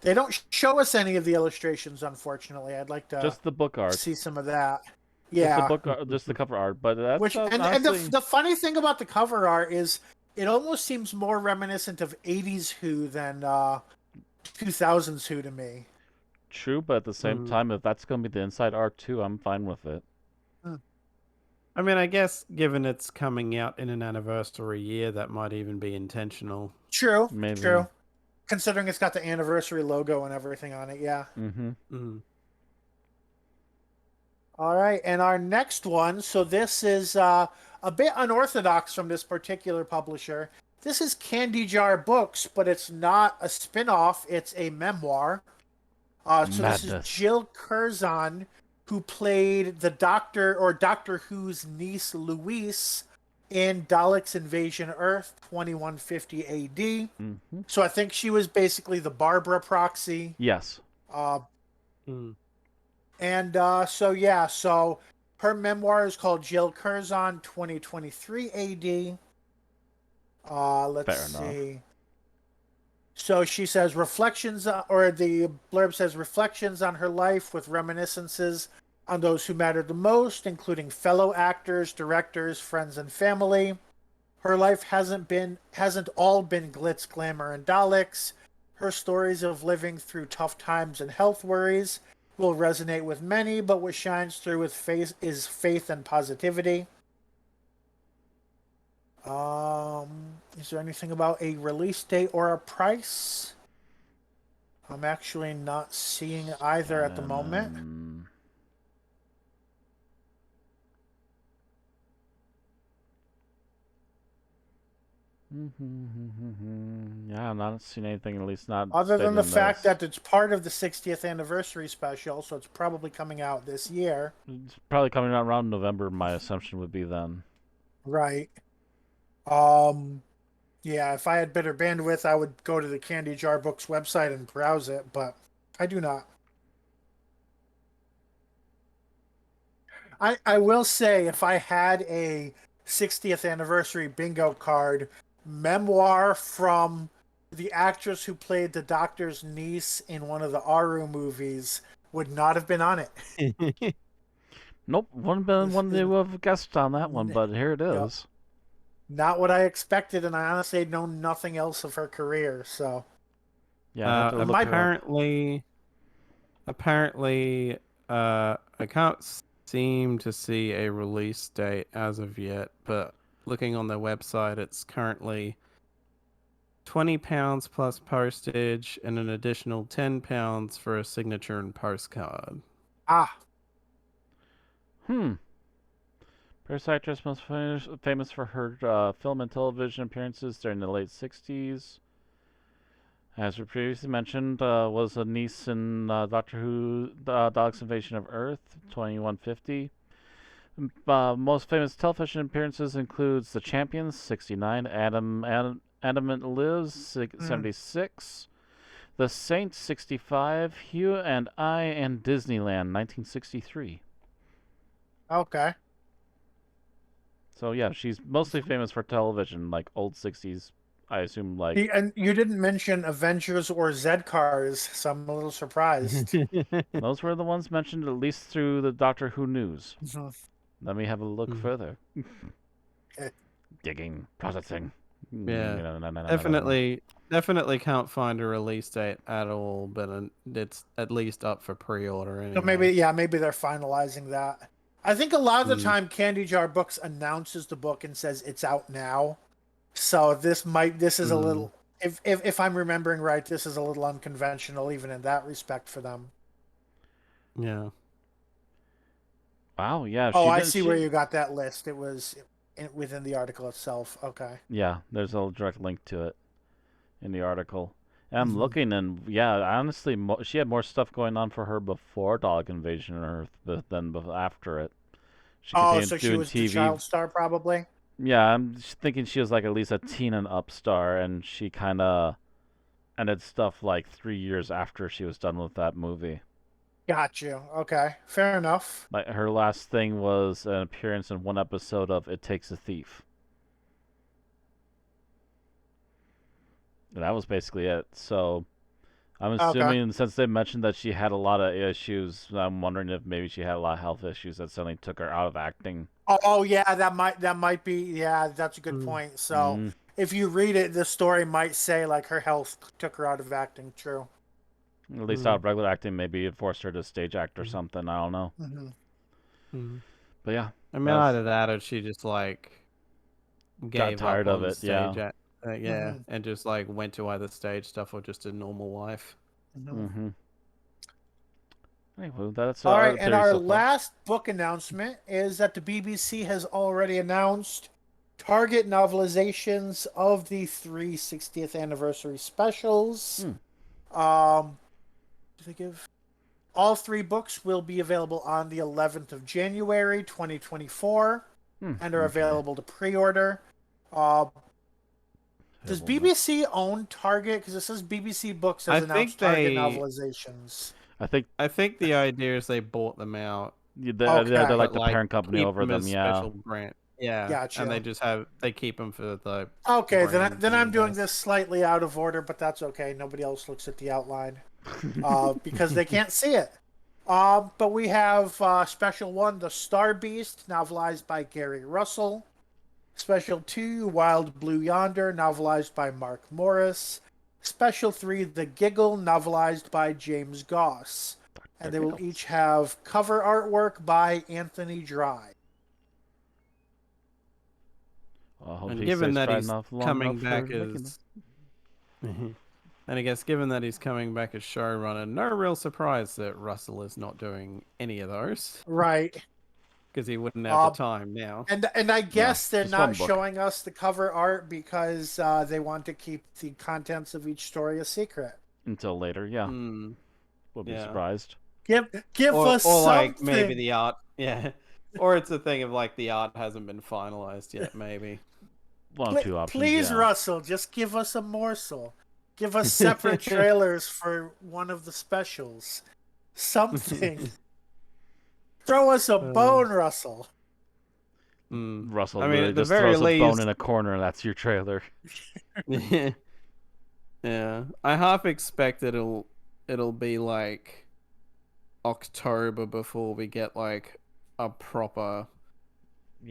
They don't show us any of the illustrations, unfortunately. I'd like to just the book art. See some of that. Yeah, just the book art, just the cover art. But that's honestly... the funny thing about the cover art is it almost seems more reminiscent of 80s Who than 2000s Who to me. True, but at the same time, if that's going to be the inside art too, I'm fine with it. I mean, I guess given it's coming out in an anniversary year, that might even be intentional. True, Maybe. true. Considering it's got the anniversary logo and everything on it, yeah. Mm-hmm. Mm. All right, and our next one. So this is a bit unorthodox from this particular publisher. This is Candy Jar Books, but it's not a spin-off. It's a memoir. So this is Madness. Jill Curzon, who played the Doctor or Doctor Who's niece Louise in Daleks Invasion Earth 2150 AD. Mm-hmm. So I think she was basically the Barbara proxy. Yes. Uh, Mm. and so her memoir is called Jill Curzon 2023 AD. Let's Fair enough. see. So she says reflections, or the blurb says reflections on her life with reminiscences on those who mattered the most, including fellow actors, directors, friends, and family. Her life hasn't all been glitz, glamour, and Daleks. Her stories of living through tough times and health worries will resonate with many, but what shines through with is faith and positivity. Is there anything about a release date or a price? I'm actually not seeing either at the moment. Yeah, I'm not seeing anything, at least not Other than the stating fact this. that it's part of the 60th anniversary special, so it's probably coming out this year. It's probably coming out around November, my assumption would be then. Right. Yeah, if I had better bandwidth, I would go to the Candy Jar Books website and browse it, but I do not. I will say, if I had a 60th anniversary bingo card, memoir from the actress who played the Doctor's niece in one of the Aru movies would not have been on it. Nope, wouldn't been one they would have guessed on that one, but here it Yep. is. Not what I expected, and I honestly know nothing else of her career, so. Yeah, I have to look her up. Apparently, I can't seem to see a release date as of yet, but looking on their website, it's currently £20 plus postage and an additional £10 for a signature and postcard. Ah, British actress most famous for her film and television appearances during the late 60s. As we previously mentioned, was a niece in Doctor Who, Daleks Invasion of Earth, 2150. Most famous television appearances includes The Champions, 69, Adamant Lives, 76, The Saint, 65, Hugh and I, and Disneyland, 1963. okay. So yeah, she's mostly famous for television, like old 60s, I assume, like... And you didn't mention Avengers or Z-Cars, so I'm a little surprised. Those were the ones mentioned at least through the Doctor Who news. Let me have a look further. Digging, processing. Yeah, definitely can't find a release date at all, but it's at least up for pre-order anyway. So maybe they're finalizing that. I think a lot of the time Candy Jar Books announces the book and says it's out now. So this is a little, if I'm remembering right, this is a little unconventional even in that respect for them. Yeah. Wow, yeah. I see where you got that list. It was within the article itself. Okay. Yeah, there's a direct link to it in the article. And I'm looking, and yeah, honestly, she had more stuff going on for her before Dalek Invasion Earth than after it. She so she was the child star, probably? Yeah, I'm thinking she was like at least a teen and up star, and she kind of ended stuff like 3 years after she was done with that movie. Got you. Okay, fair enough. Like her last thing was an appearance in one episode of It Takes a Thief. And that was basically it. So I'm assuming since they mentioned that she had a lot of issues, I'm wondering if maybe she had a lot of health issues that suddenly took her out of acting. Oh yeah, that might be. Yeah, that's a good point. So if you read it, the story might say like her health took her out of acting. True. At least out of regular acting, maybe it forced her to stage act or something. I don't know. But yeah, I mean, that's either that or she just like got gave tired up of on it. stage, Yeah. yeah, and just like went to either stage stuff or just a normal life. Mm-hmm. Anyway, that's All right, our and theory our so far. last book announcement is that the BBC has already announced target novelizations of the 360th anniversary specials. Did they give? All 3 books will be available on the 11th of January, 2024, and are Okay. available to pre-order. Uh, does Available next. BBC own Target? Because it says BBC Books has I announced think Target they, novelizations. I think I think the idea is they bought them out, they're Okay, like but the like parent company keep over them them. as Yeah. special brand. Yeah, and gotcha. they keep them for the Okay, brand then thing, I'm I doing guess. this slightly out of order, but that's okay. Nobody else looks at the outline because they can't see it. But we have Special 1, The Star Beast, novelized by Gary Russell. Special 2, Wild Blue Yonder, novelized by Mark Morris. Special 3, The Giggle, novelized by James Goss. And they will each have cover artwork by Anthony Dry. I hope And he given stays that dry he's enough, long enough coming for back making them. as, and I guess given that he's coming back as showrunner, no real surprise that Russell is not doing any of those Right. because he wouldn't have the time now. And I Yeah, guess they're just one not book. showing us the cover art because they want to keep the contents of each story a secret. Until later. Yeah. Mm, Would be yeah. surprised. Give us Or like maybe something. the art, yeah. Or it's a thing of like the art hasn't been finalized yet, maybe. One of two options. Please, Yeah. Russell, just give us a morsel. Give us separate trailers for one of the specials. Something. Throw us a bone, Russell. Russell I mean, literally at the just very throws a bone least, in a corner. That's your trailer. yeah. I half expect it'll be like October before we get like a proper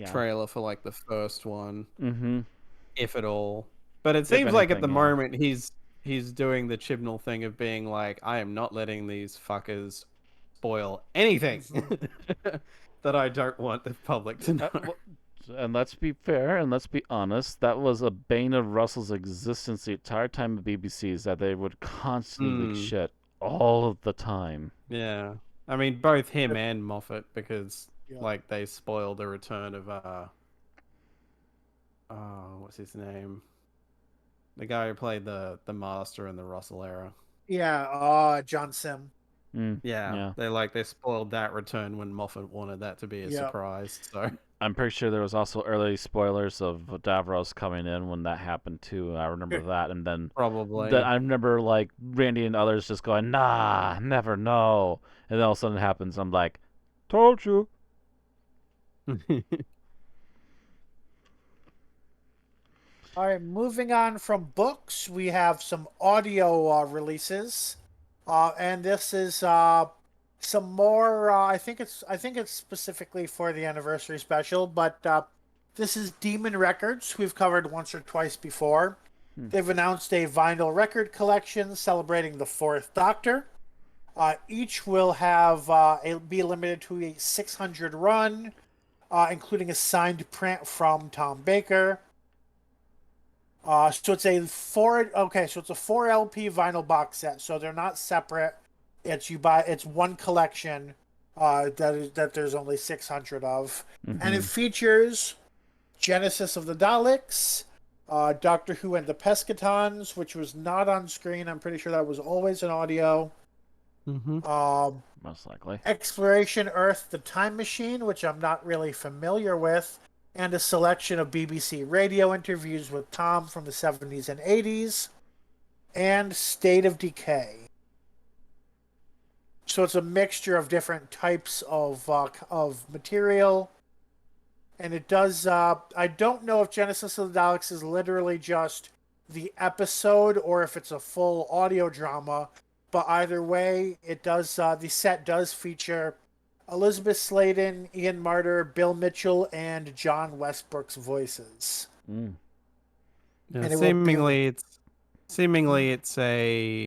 trailer for like the first one, if at all. But it seems like at the moment he's doing the Chibnall thing of being like, I am not letting these fuckers spoil anything that I don't want the public to know. And let's be fair and let's be honest, that was a bane of Russell's existence the entire time of BBC, is that they would constantly leak shit all of the time. Yeah. I mean, both him and Moffat, because like they spoiled the return of what's his name? The guy who played the Master in the Russell era. Yeah, John Sim. Yeah. They spoiled that return when Moffat wanted that to be a surprise. So I'm pretty sure there was also early spoilers of Davros coming in when that happened too. I remember that, and then probably I remember like Randy and others just going, "Nah, never know," and then all of a sudden it happens. I'm like, "Told you." All right, moving on from books, we have some audio releases, and this is some more. I think it's specifically for the anniversary special, but this is Demon Records. We've covered once or twice before. They've announced a vinyl record collection celebrating the Fourth Doctor. Each will have be limited to a 600 run, including a signed print from Tom Baker. So it's a four LP vinyl box set. So they're not separate. It's one collection that there's only 600 of. And it features Genesis of the Daleks, Doctor Who and the Pescatons, which was not on screen. I'm pretty sure that was always an audio. Most likely. Exploration Earth, the Time Machine, which I'm not really familiar with, and a selection of BBC radio interviews with Tom from the 70s and 80s, and State of Decay. So it's a mixture of different types of material, and it does. I don't know if Genesis of the Daleks is literally just the episode or if it's a full audio drama. But either way, it does. The set does feature Elizabeth Sladen, Ian Marter, Bill Mitchell, and John Westbrook's voices. Yeah, And seemingly it's a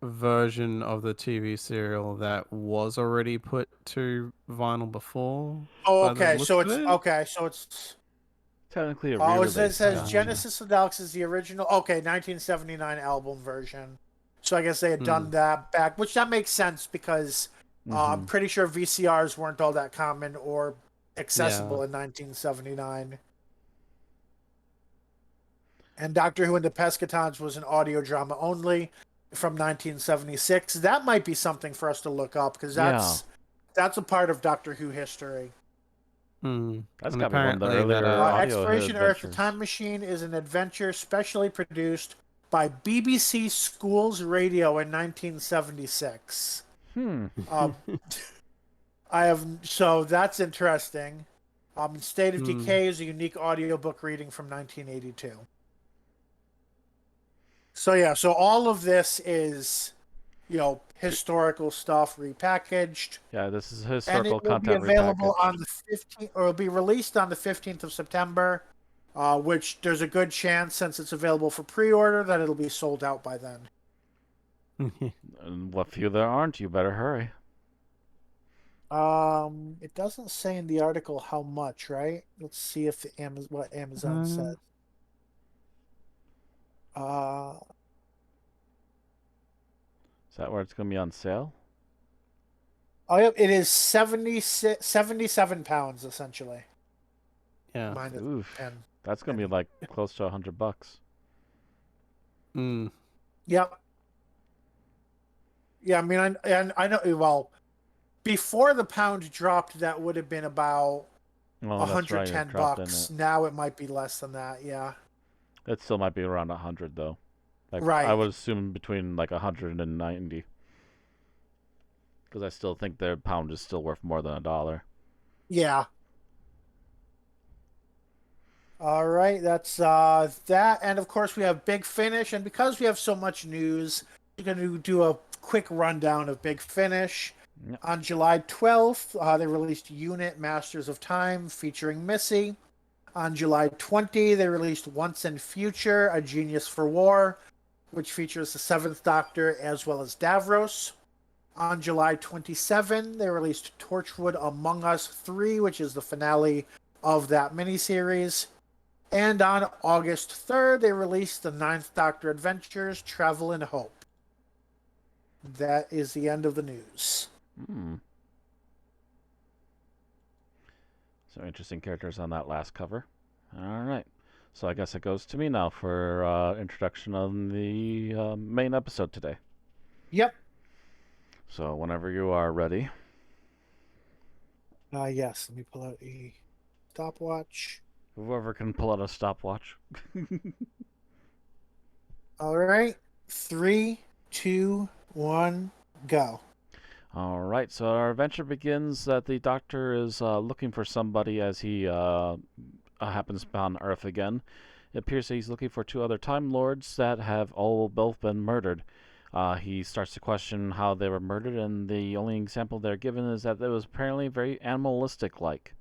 version of the TV serial that was already put to vinyl before. Oh, By the okay. looks So of it's it. okay. So it's Technically a oh, it re-release. says Yeah. Genesis of Daleks is the original. Okay, 1979 album version. So I guess they had done that back, which that makes sense because I'm pretty sure VCRs weren't all that common or accessible in 1979. And Doctor Who and the Pescatons was an audio drama only from 1976. That might be something for us to look up because that's a part of Doctor Who history. That's And got to be one of the apparently earlier audio Exploration Earth: The adventures. Time Machine is an adventure specially produced by BBC Schools Radio in 1976. So that's interesting. State of Decay is a unique audiobook reading from 1982. So yeah, so all of this is, historical stuff repackaged. Yeah, this is And historical it will be content available repackaged. on the 15th, or it'll be released on the 15th of September, which there's a good chance, since it's available for pre-order, that it'll be sold out by then. And what few there aren't, you better hurry. It doesn't say in the article how much, right? Let's see if what Amazon said. Is that where it's going to be on sale? Oh, yep, it is 77 pounds, essentially. Yeah. Minus Oof. 10. That's going to be like close to $100. Yep. Yeah, I mean, I know, well, before the pound dropped, that would have been about $110. Now it might be less than that, yeah. It still might be around 100 though. Like, right. I would assume between like 190. Because I still think their pound is still worth more than $1. Yeah. All right, that's that. And of course, we have Big Finish. And because we have so much news, we're going to do a quick rundown of Big Finish. Yep. On July 12th, they released Unit Masters of Time featuring Missy. On July 20, they released Once and Future, A Genius for War, which features the 7th Doctor as well as Davros. On July 27, they released Torchwood Among Us 3, which is the finale of that miniseries. And on August 3rd, they released the 9th Doctor Adventures, Travel and Hope. That is the end of the news. So interesting characters on that last cover. All right. So I guess it goes to me now for introduction on the main episode today. Yep. So whenever you are ready. Yes, let me pull out a stopwatch. Whoever can pull out a stopwatch. All right. 3, 2, 1, go. All right, so our adventure begins that the Doctor is looking for somebody as he happens upon Earth again. It appears that he's looking for 2 other Time Lords that have both been murdered. He starts to question how they were murdered, and the only example they're given is that it was apparently very animalistic-like.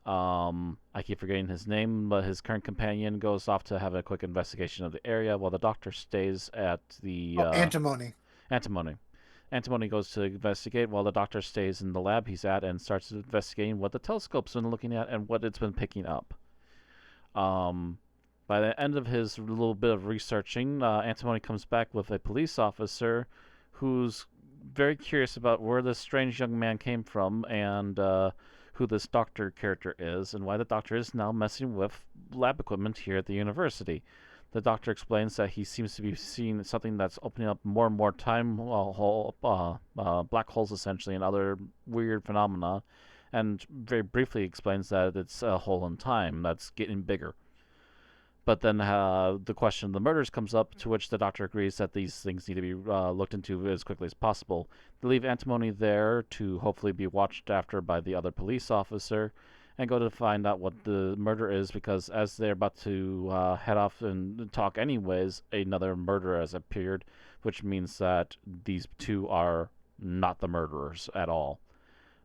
I keep forgetting his name, but his current companion goes off to have a quick investigation of the area while the Doctor stays at the... Antimony. Antimony goes to investigate while the Doctor stays in the lab he's at and starts investigating what the telescope's been looking at and what it's been picking up. By the end of his little bit of researching, Antimony comes back with a police officer who's very curious about where this strange young man came from and who this Doctor character is and why the Doctor is now messing with lab equipment here at the university. The Doctor explains that he seems to be seeing something that's opening up more and more time black holes essentially and other weird phenomena, and very briefly explains that it's a hole in time that's getting bigger. But then the question of the murders comes up, to which the Doctor agrees that these things need to be looked into as quickly as possible. They leave Antimony there to hopefully be watched after by the other police officer, and go to find out what the murder is, because as they're about to head off and talk anyways, another murderer has appeared, which means that these 2 are not the murderers at all.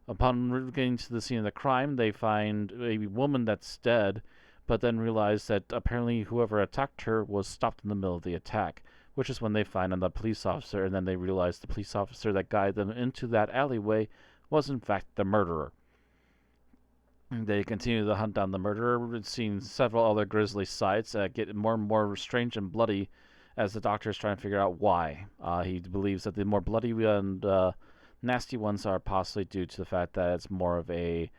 Upon getting to the scene of the crime, they find a woman that's dead, but then realize that apparently whoever attacked her was stopped in the middle of the attack, which is when they find the police officer, and then they realize the police officer that guided them into that alleyway was in fact the murderer. They continue to hunt down the murderer, seeing several other grisly sights get more and more strange and bloody as the doctor is trying to figure out why. He believes that the more bloody and nasty ones are possibly due to the fact that it's more of a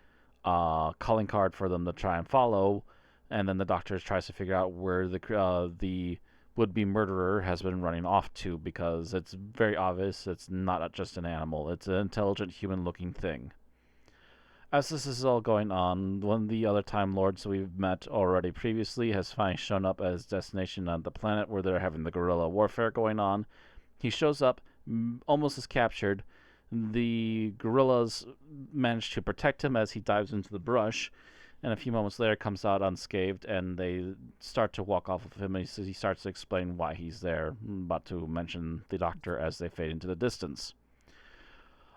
calling card for them to try and follow, and then the doctor tries to figure out where the would-be murderer has been running off to, because it's very obvious it's not just an animal, it's an intelligent human-looking thing. As this is all going on, one of the other Time Lords we've met already previously has finally shown up at his destination on the planet where they're having the guerrilla warfare going on. He shows up, almost is captured. The guerrillas manage to protect him as he dives into the brush, and a few moments later comes out unscathed, and they start to walk off of him, and he starts to explain why he's there, about to mention the doctor as they fade into the distance.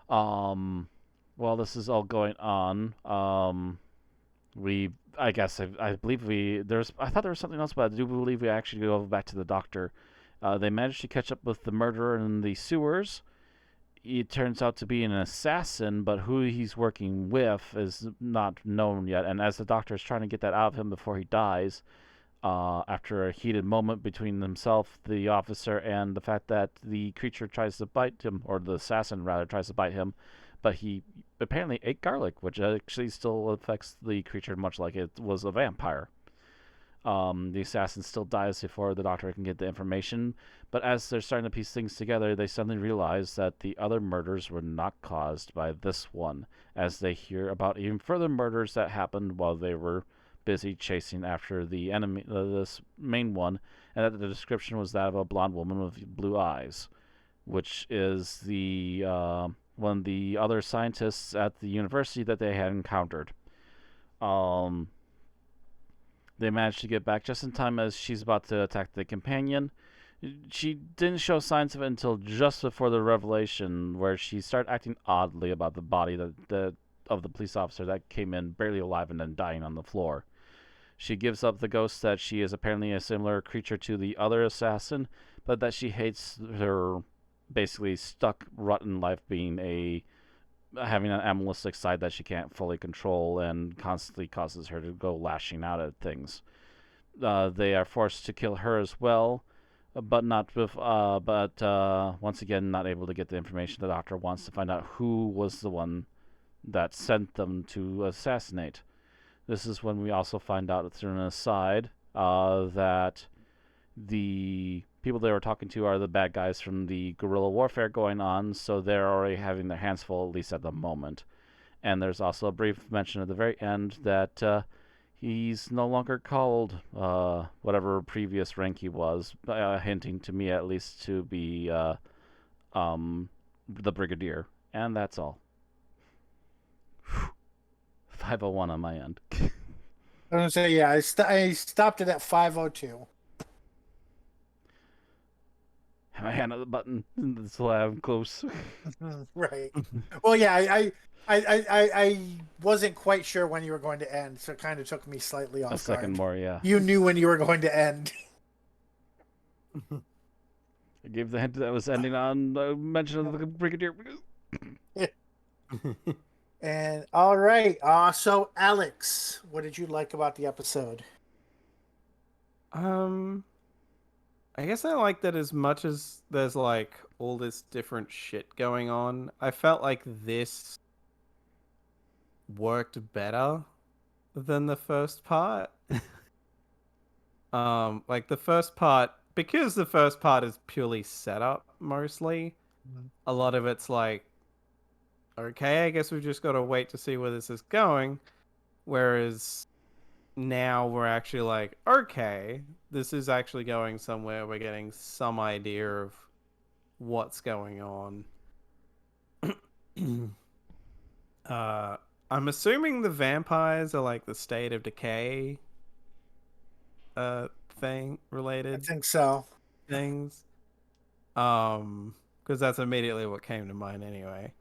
While this is all going on, I believe I thought there was something else, but I do believe we actually go back to the doctor. They managed to catch up with the murderer in the sewers. It turns out to be an assassin, but who he's working with is not known yet. And as the doctor is trying to get that out of him before he dies, after a heated moment between himself, the officer, and the fact that the creature tries to bite him, or the assassin rather tries to bite him, but he apparently ate garlic, which actually still affects the creature much like it was a vampire. The assassin still dies before the doctor can get the information, but as they're starting to piece things together, they suddenly realize that the other murders were not caused by this one, as they hear about even further murders that happened while they were busy chasing after the enemy, this main one, and that the description was that of a blonde woman with blue eyes, which is the one of the other scientists at the university that they had encountered. They managed to get back just in time as she's about to attack the companion. She didn't show signs of it until just before the revelation, where she started acting oddly about the body of the police officer that came in barely alive and then dying on the floor. She gives up the ghost that she is apparently a similar creature to the other assassin, but that she hates her basically stuck rotten life being having an animalistic side that she can't fully control and constantly causes her to go lashing out at things. They are forced to kill her as well, but once again not able to get the information the doctor wants to find out who was the one that sent them to assassinate. This is when we also find out through an aside that the people they were talking to are the bad guys from the guerrilla warfare going on, so they're already having their hands full, at least at the moment. And there's also a brief mention at the very end that he's no longer called whatever previous rank he was, hinting to me at least to be the brigadier. And that's all. 501 on my end. I was gonna say, yeah, I stopped it at 502. Have my hand on the button. That's why I'm close. Right. Well, yeah, I wasn't quite sure when you were going to end, so it kind of took me slightly off A second guard. more, yeah. You knew when you were going to end. I gave the hint that was ending on mention of the brigadier. And all right, so Alex, what did you like about the episode? I guess I like that as much as there's like all this different shit going on, I felt like this worked better than the first part. Like the first part, because the first part is purely setup mostly, a lot of it's like, okay, I guess we've just got to wait to see where this is going. Whereas now we're actually like, okay, this is actually going somewhere. We're getting some idea of what's going on. I'm assuming the vampires are like the state of decay thing related. I think so. Things. Because that's immediately what came to mind anyway.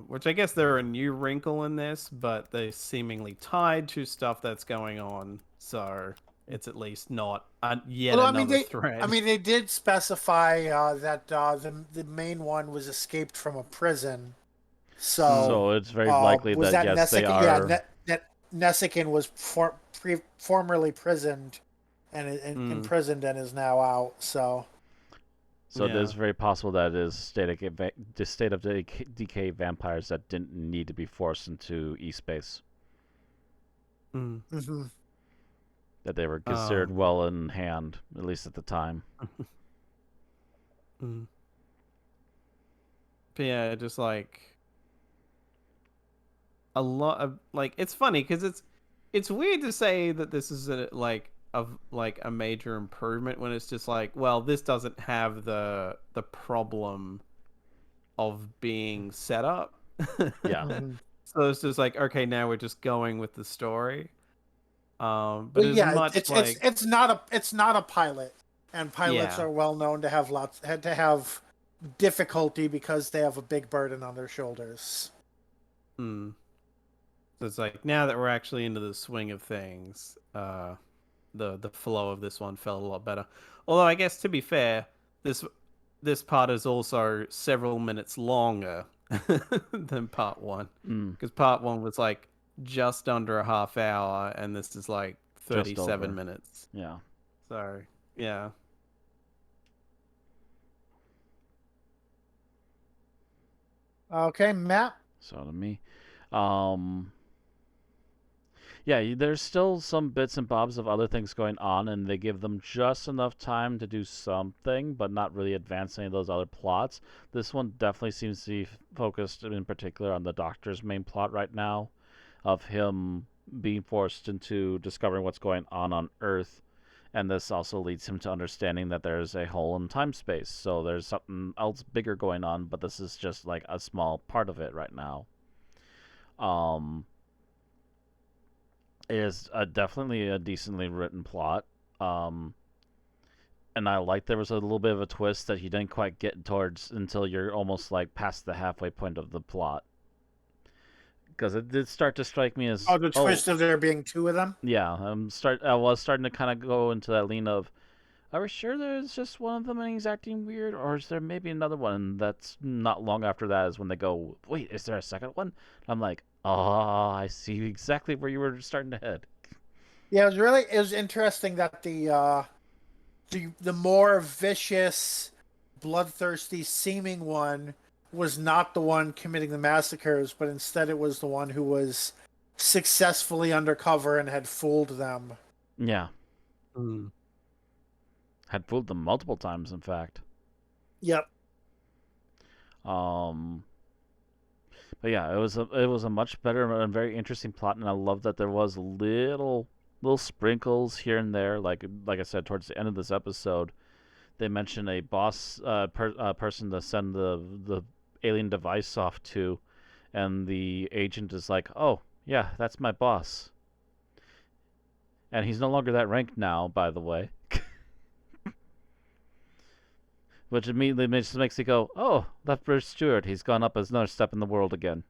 Which I guess they're a new wrinkle in this, but they're seemingly tied to stuff that's going on. So it's at least not yet Although another threat. they did specify that the main one was escaped from a prison. So So it's very likely was that that yes, they Nessican? Yeah, are. that Nessican was formerly prisoned and Mm, imprisoned and is now out. So So it yeah. is very possible that it is state of decay vampires that didn't need to be forced into e-space. Mm, mhm. That they were considered um, well in hand, at least at the time. mm. But yeah, just like a lot of like it's funny because it's weird to say that this is a major improvement when it's just like, well, this doesn't have the problem of being set up. Yeah. Mhm. So it's just like, okay, now we're just going with the story. But Well, as yeah, much like it's not a pilot, and pilots yeah, are well known to have difficulty because they have a big burden on their shoulders. mm. So it's like now that we're actually into the swing of things, the flow of this one felt a lot better. Although I guess to be fair, this part is also several minutes longer than part one, Mm, because part one was like just under a half hour, and this is like just 37 over. minutes. Yeah. So yeah. Okay, Matt. So to me, um, yeah, there's still some bits and bobs of other things going on, and they give them just enough time to do something, but not really advance any of those other plots. This one definitely seems to be focused in particular on the Doctor's main plot right now, of him being forced into discovering what's going on Earth, and this also leads him to understanding that there's a hole in time space. So there's something else bigger going on, but this is just like a small part of it right now. Um, it is definitely a decently written plot. Um, and I like there was a little bit of a twist that you didn't quite get towards until you're almost like past the halfway point of the plot. Because it did start to strike me as, Oh, the twist of there being two of them. yeah, I was starting to kind of go into that lean of, are we sure there's just one of them and he's acting weird, or is there maybe another one? And that's not long after that is when they go, wait, is there a second one? I'm like, oh, I see exactly where you were starting to head. Yeah, it was interesting that the more vicious, bloodthirsty seeming one was not the one committing the massacres, but instead it was the one who was successfully undercover and had fooled them. Yeah, Mm. had fooled them multiple times, in fact. Yep. Um, but yeah, it was a much better and very interesting plot, and I love that there was little sprinkles here and there. Like I said, towards the end of this episode, they mention a boss person to send the alien device off to, and the agent is like, "Oh yeah, that's my boss," and he's no longer that rank now, by the way. Which immediately makes you go, "Oh, that British steward, he's gone up another step in the world again."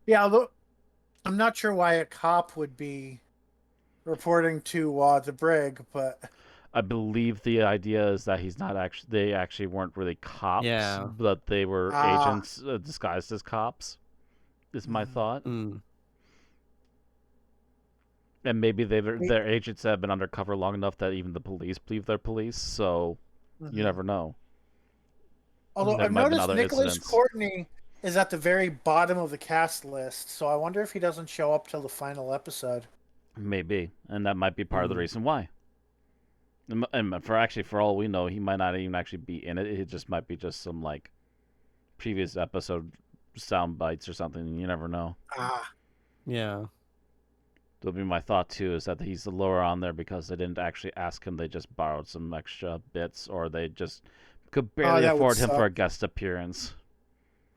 Yeah, although I'm not sure why a cop would be reporting to the brig, but I believe the idea is that he's not actually. They actually weren't really cops, Yeah. but they were ah, agents disguised as cops. Is my mhm. thought. Mm. And maybe their agents have been undercover long enough that even the police believe they're police. So you Mhm. never know. Although There I've might have been noticed other Nicholas incidents. Courtney is at the very bottom of the cast list, so I wonder if he doesn't show up till the final episode. Maybe, and that might be part of the Mm. reason why. And for all we know, he might not even actually be in it. It just might be just some like previous episode sound bites or something. You never know. Ah, Yeah. That'll be my thought too. Is that he's lower on there because they didn't actually ask him. They just borrowed some extra bits, or they just could oh, barely that would afford him for suck. a guest appearance.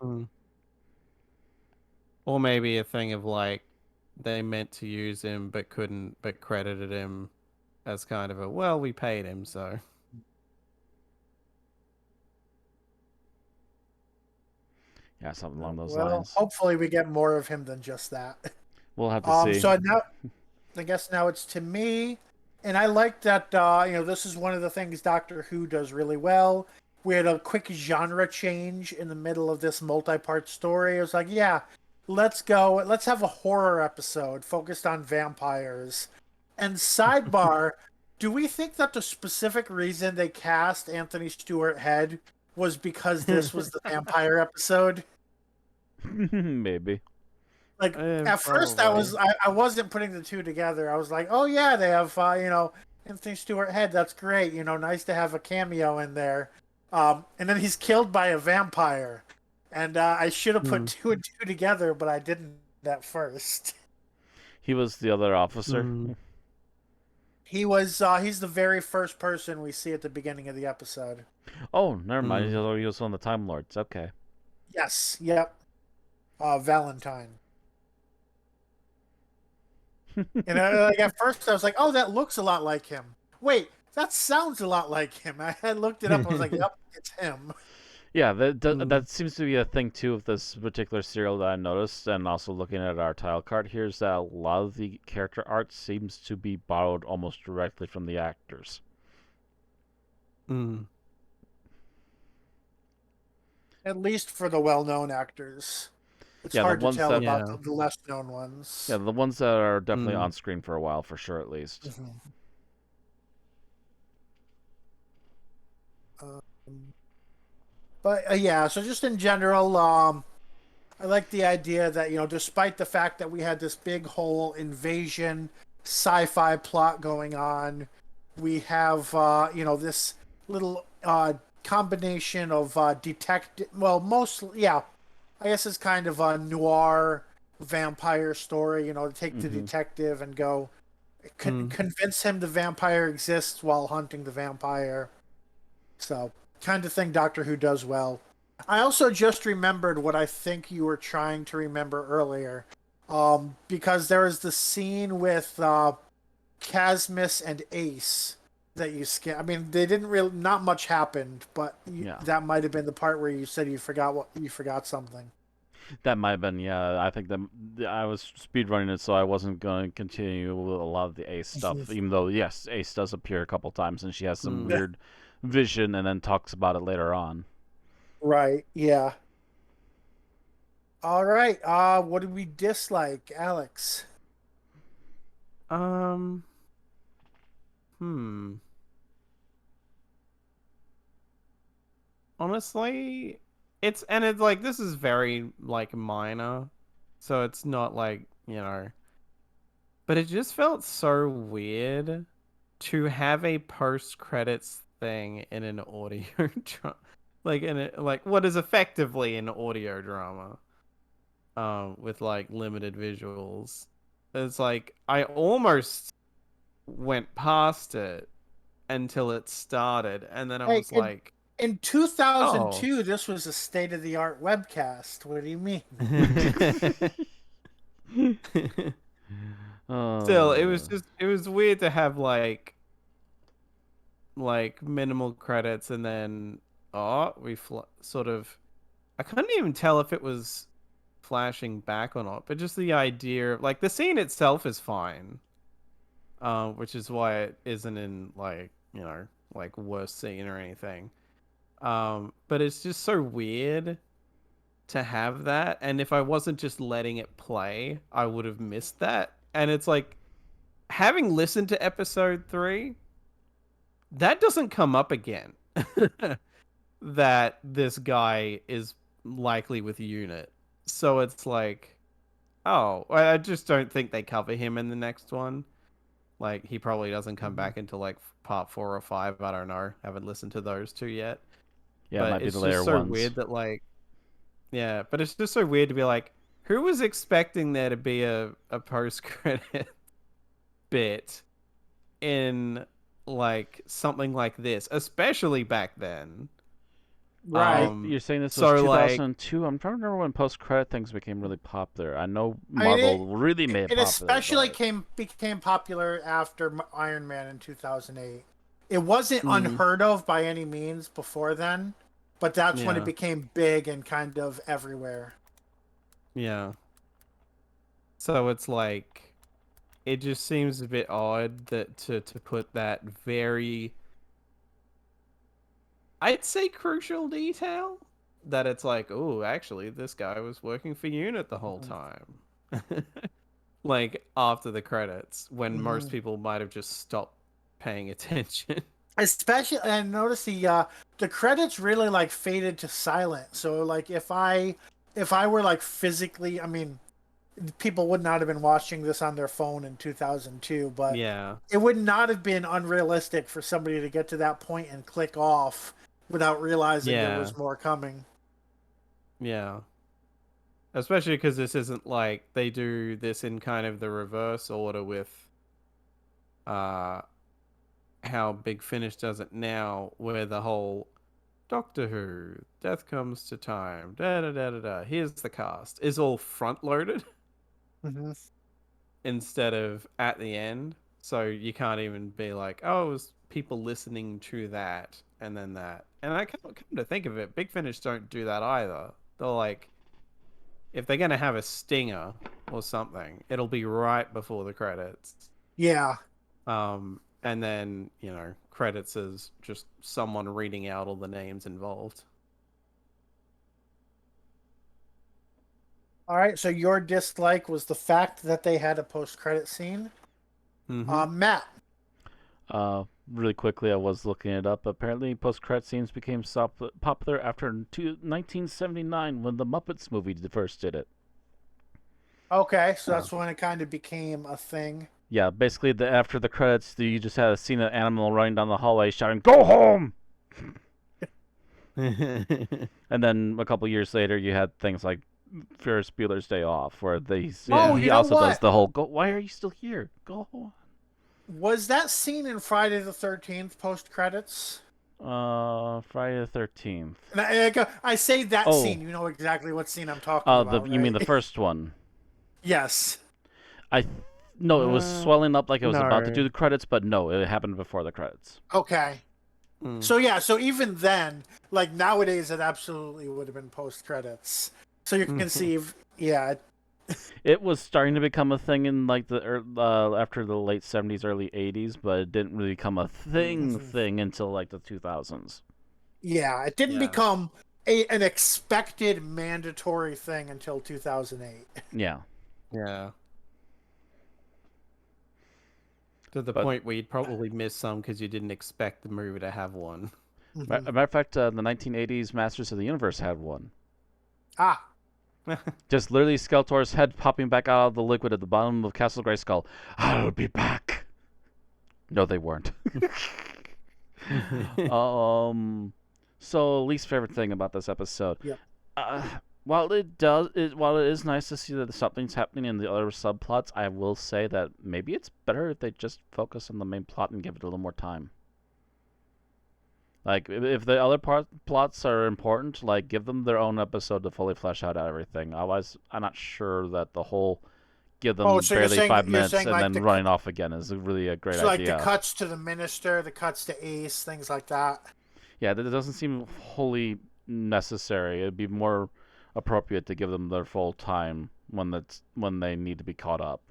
Mm. Or maybe a thing of like they meant to use him but couldn't, but credited him as kind of a, well, we paid him, so. Yeah, something along those Well, lines. hopefully we get more of him than just that. We'll have to see. So now, I guess now it's to me, and I like that. This is one of the things Doctor Who does really well. We had a quick genre change in the middle of this multi-part story. It was like, yeah, let's go. Let's have a horror episode focused on vampires. And sidebar, do we think that the specific reason they cast Anthony Stewart Head was because this was the vampire episode? Maybe. Like at first, probably. I wasn't putting the two together. I was like, oh yeah, they have Anthony Stewart Head. That's great. Nice to have a cameo in there. And then he's killed by a vampire, and I should have put two and two together, but I didn't at first. He was the other officer. He's the very first person we see at the beginning of the episode. Oh, never mind. He was one of the Time Lords. Okay. Yes. Yep. Valentine. And at first I was like, oh, that looks a lot like him. Wait, that sounds a lot like him. I looked it up. I was like, yep, it's him. Yeah, that seems to be a thing too of this particular serial that I noticed, and also looking at our tile card here is that a lot of the character art seems to be borrowed almost directly from the actors. At least for the well-known actors. It's Yeah, hard the to ones tell that- about the less-known ones. Yeah, the ones that are definitely on screen for a while, for sure, at least. But yeah, so just in general, I like the idea that, despite the fact that we had this big whole invasion sci-fi plot going on, we have, this little combination of detective, well, mostly, yeah, I guess it's kind of a noir vampire story, to take the detective and go convince him the vampire exists while hunting the vampire. So, kind of thing Doctor Who does well. I also just remembered what I think you were trying to remember earlier. Because there was the scene with Casmus and Ace that you skipped. I mean, they didn't really, not much happened, but that might have been the part where you said you forgot something. That might have been, yeah. I think that I was speedrunning it, so I wasn't going to continue with a lot of the Ace stuff, even though, yes, Ace does appear a couple times, and she has some weird vision and then talks about it later on. Right, yeah. All right, what did we dislike, Alex? Honestly, it's like, this is very like minor, so it's not like, but it just felt so weird to have a post-credits thing in an audio like what is effectively an audio drama with like limited visuals. It's like I almost went past it until it started, and then I was like, in 2002, this was a state-of-the-art webcast. What do you mean? Still, it was weird to have like minimal credits, and then sort of, I couldn't even tell if it was flashing back or not, but just the idea of like the scene itself is fine, which is why it isn't in like worst scene or anything. But it's just so weird to have that, and if I wasn't just letting it play, I would have missed that. And it's like, having listened to episode 3, that doesn't come up again. That this guy is likely with Unit. So it's like, oh, I just don't think they cover him in the next one. Like, he probably doesn't come back until like part 4 or 5. I don't know. Haven't listened to those 2 yet. Yeah, but it might be it's the later just so ones. weird that like, yeah, but it's just so weird to be like, who was expecting there to be a post-credit bit in like something like this, especially back then. Right. You're saying this so, was 2002? I'm trying to remember when post-credit things became really popular. I know Marvel really made it popular. It especially became popular after Iron Man in 2008. It wasn't unheard of by any means before then, but that's when it became big and kind of everywhere. Yeah. So it's like, it just seems a bit odd that to put that very, I'd say, crucial detail, that it's like, oh, actually, this guy was working for Unit the whole time. Like, after the credits, when most people might have just stopped paying attention. Especially, and notice the credits really like faded to silent. So like if I were like physically, I mean, people would not have been watching this on their phone in 2002, but Yeah. it would not have been unrealistic for somebody to get to that point and click off without realizing there Yeah. was more coming. Yeah. Especially because this isn't like they do this in kind of the reverse order with how Big Finish does it now, where the whole Doctor Who, Death Comes to Time, da da da da da, here's the cast, is all front loaded instead of at the end. So you can't even be like, oh, it was people listening to that and then that. And I come to think of it, Big Finish don't do that either. They're like, if they're going to have a stinger or something, it'll be right before the credits. Yeah. And then, you know, credits as just someone reading out all the names involved. All right. So your dislike was the fact that they had a post-credit scene. Matt. Really quickly, I was looking it up. Apparently, post-credit scenes became popular after 1979 when the Muppets movie first did it. Okay, so that's when it kind of became a thing. Yeah, basically, after the credits, you just had a scene of an animal running down the hallway shouting, "Go home!" And then a couple years later, you had things like Ferris Bueller's Day Off, where he also does the whole, "Why are you still here? Go home." Was that scene in Friday the 13th post credits? Friday the 13th. And I say that scene, you know exactly what scene I'm talking about. You mean the first one? Yes. No, it was swelling up like it was about to do the credits, but no, it happened before the credits. Okay. So yeah, so even then, like nowadays, it absolutely would have been post credits. So you can see, yeah. It was starting to become a thing in like after the late 70s, early 80s, but it didn't really become a thing until like the 2000s. Yeah, it didn't become an expected mandatory thing until 2008. Yeah. Yeah. To the point where you'd probably miss some because you didn't expect the movie to have one. As a matter of fact, the 1980s Masters of the Universe had one. Ah. Just literally Skeletor's head popping back out of the liquid at the bottom of Castle Grayskull. I'll be back. No, they weren't. So least favorite thing about this episode. Yep. While it is nice to see that something's happening in the other subplots, I will say that maybe it's better if they just focus on the main plot and give it a little more time. Like, if the other plots are important, like, give them their own episode to fully flesh out everything. Otherwise, I'm not sure that the whole give them barely 5 minutes and like then running off again is really a great idea. Like the cuts to the Minister, the cuts to Ace, things like that. Yeah, that doesn't seem wholly necessary. It'd be more appropriate to give them their full time when they need to be caught up.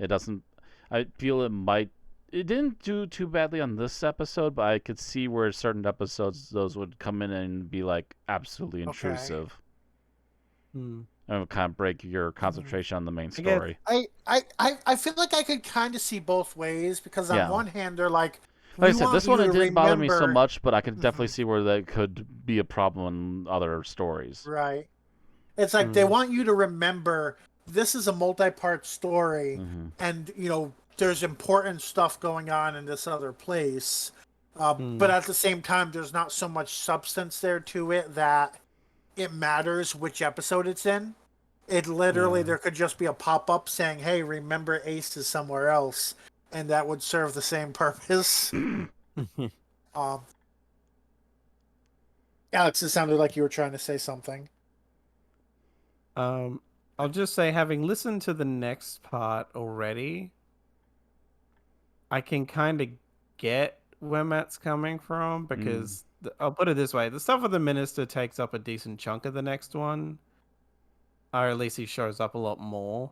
It doesn't... I feel it didn't do too badly on this episode, but I could see where certain episodes those would come in and be like absolutely intrusive. And kind of break your concentration on the main story. I feel like I could kind of see both ways because on one hand they're like I said, this one it didn't bother me so much, but I could definitely see where that could be a problem in other stories. Right. It's like they want you to remember this is a multi-part story, and you know there's important stuff going on in this other place, but at the same time there's not so much substance there to it that it matters which episode it's in. It literally there could just be a pop-up saying, hey, remember Ace is somewhere else, and that would serve the same purpose. Alex, it sounded like you were trying to say something. I'll just say, having listened to the next part already, I can kind of get where Matt's coming from, because I'll put it this way: the stuff with the Minister takes up a decent chunk of the next one, or at least he shows up a lot more.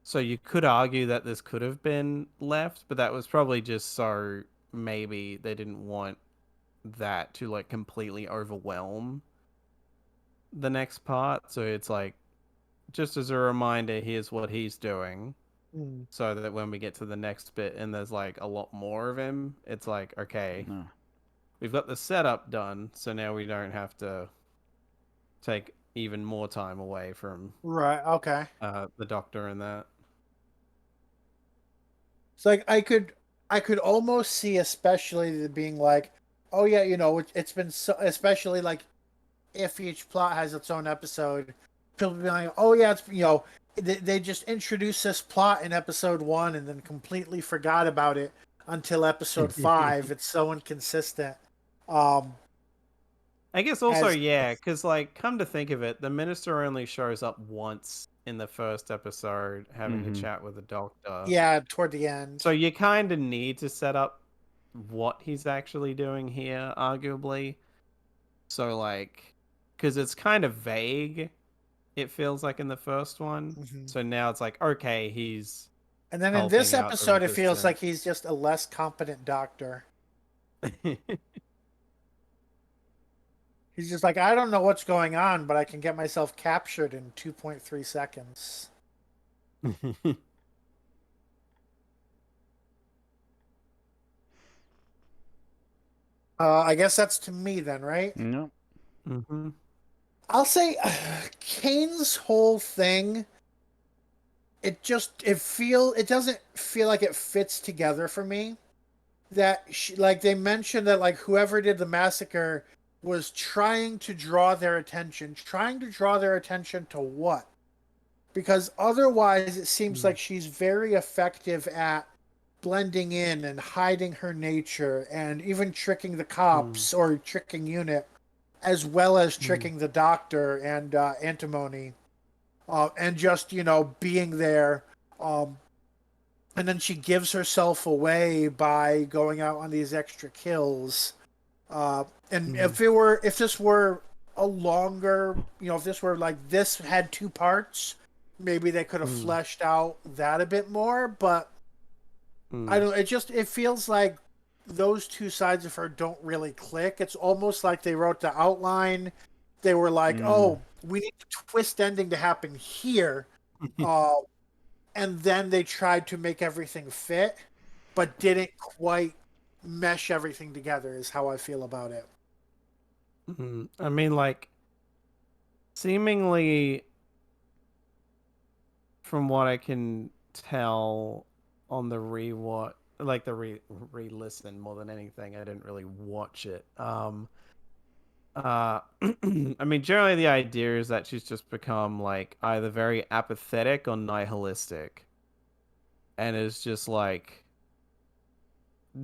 So you could argue that this could have been left, but that was probably just so maybe they didn't want that to like completely overwhelm the next part. So it's like, just as a reminder, here's what he's doing. Mm. So that when we get to the next bit and there's like a lot more of him, it's like, okay, No. we've got the setup done, so now we don't have to take even more time away from Right. Okay. the doctor and that. It's like I could almost see, especially the being like, oh yeah, it's been so, especially like if each plot has its own episode, people be like, oh yeah, it's they just introduced this plot in episode 1 and then completely forgot about it until episode 5. It's so inconsistent. Um, I guess also, as yeah, because, like, come to think of it, the minister only shows up once in the first episode having a Mm-hmm. chat with the doctor. yeah, toward the end. So you kind of need to set up what he's actually doing here, arguably. So, like, because it's kind of vague, it feels like in the first one. Mhm. So now it's like, okay, he's And then in this helping out the episode, it feels like resistance. he's just a less competent doctor. He's just like, I don't know what's going on, but I can get myself captured in 2.3 seconds. I guess that's to me then, right? No. Mm-hmm. I'll say Kane's whole thing, it doesn't feel like it fits together for me. That like they mentioned that like whoever did the massacre was trying to draw their attention. Trying to draw their attention to what? Because otherwise it seems like she's very effective at blending in and hiding her nature and even tricking the cops or tricking unit as well as tricking the doctor and antimony and just being there and then she gives herself away by going out on these extra kills and if this were a longer if this were like this had 2 parts, maybe they could have fleshed out that a bit more, but I don't. It feels like those two sides of her don't really click. It's almost like they wrote the outline. They were like, "Oh, we need the twist ending to happen here," uh, and then they tried to make everything fit, but didn't quite mesh everything together. Is how I feel about it. I mean, like, seemingly, from what I can tell on the rewatch, like the re-listen more than anything, I didn't really watch it. I mean, generally the idea is that she's just become like either very apathetic or nihilistic, and is just like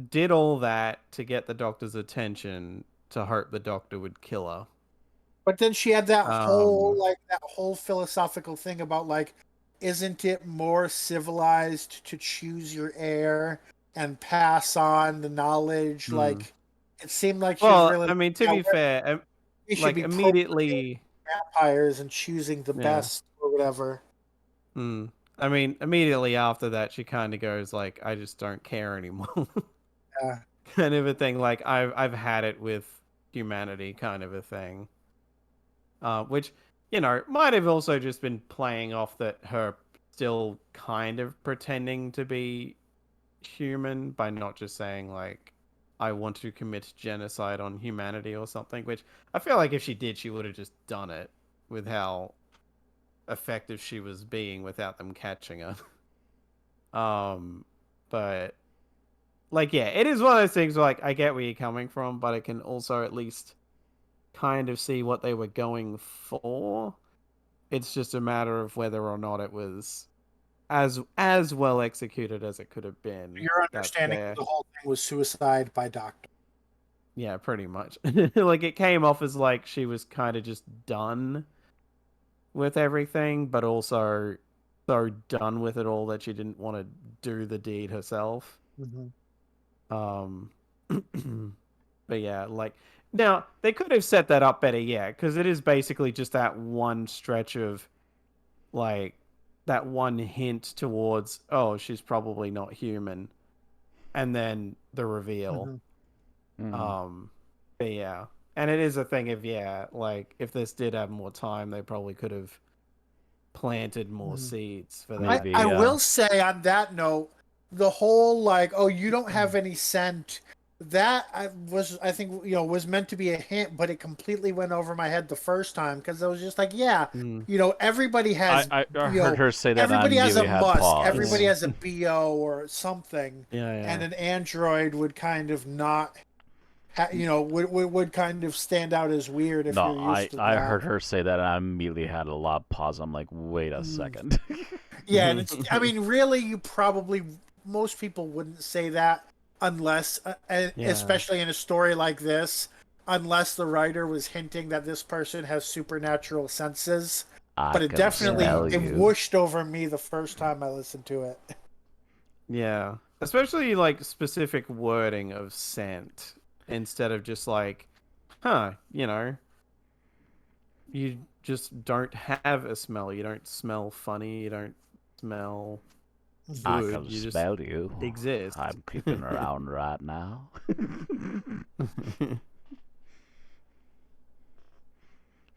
did all that to get the doctor's attention to hope the doctor would kill her. But then she had that Um, whole philosophical thing about like, isn't it more civilized to choose your heir and pass on the knowledge? hmm. Like, it seemed like she was Well, really I like, mean, to yeah, be fair, we should like be procreating immediately, vampires and choosing the yeah. best or whatever. I mean, immediately after that, she kind of goes like, "I just don't care anymore," Yeah. kind of a thing. Like I've had it with humanity, kind of a thing. Which might have also just been playing off that her still kind of pretending to be human by not just saying like, "I want to commit genocide on humanity" or something. Which I feel like if she did, she would have just done it with how effective she was being without them catching her. But like, yeah, it is one of those things where, like, I get where you're coming from, but I can also at least kind of see what they were going for. It's just a matter of whether or not it was as well executed as it could have been. Your That's understanding of there. the whole thing was suicide by doctor. Yeah, pretty much. Like it came off as like she was kind of just done with everything, but also so done with it all that she didn't want to do the deed herself. Mm-hmm. Um, but yeah, like now they could have set that up better, yeah, because it is basically just that one stretch of like that one hint towards, oh, she's probably not human, and then the reveal. But yeah, and it is a thing of like if this did have more time, they probably could have planted more seeds for that. Maybe, I will say on that note, the whole like, oh, you don't have any scent, that I think was meant to be a hint, but it completely went over my head the first time because I was just like, yeah, everybody has. I heard her say that. Everybody and I has a immediately had musk. pause. Everybody has a BO or something. Yeah. And an android would kind of not. Would kind of stand out as weird if No, you're used to that. I heard her say that, and I immediately had a lot of pause. I'm like, wait a second. Yeah, and I mean, really, most people wouldn't say that unless, especially in a story like this, unless the writer was hinting that this person has supernatural senses. But it whooshed over me the first time I listened to it. Yeah, especially like specific wording of scent instead of just like, you just don't have a smell. You don't smell funny. You don't smell good. I can you smell just you. Exist. I'm creeping around right now.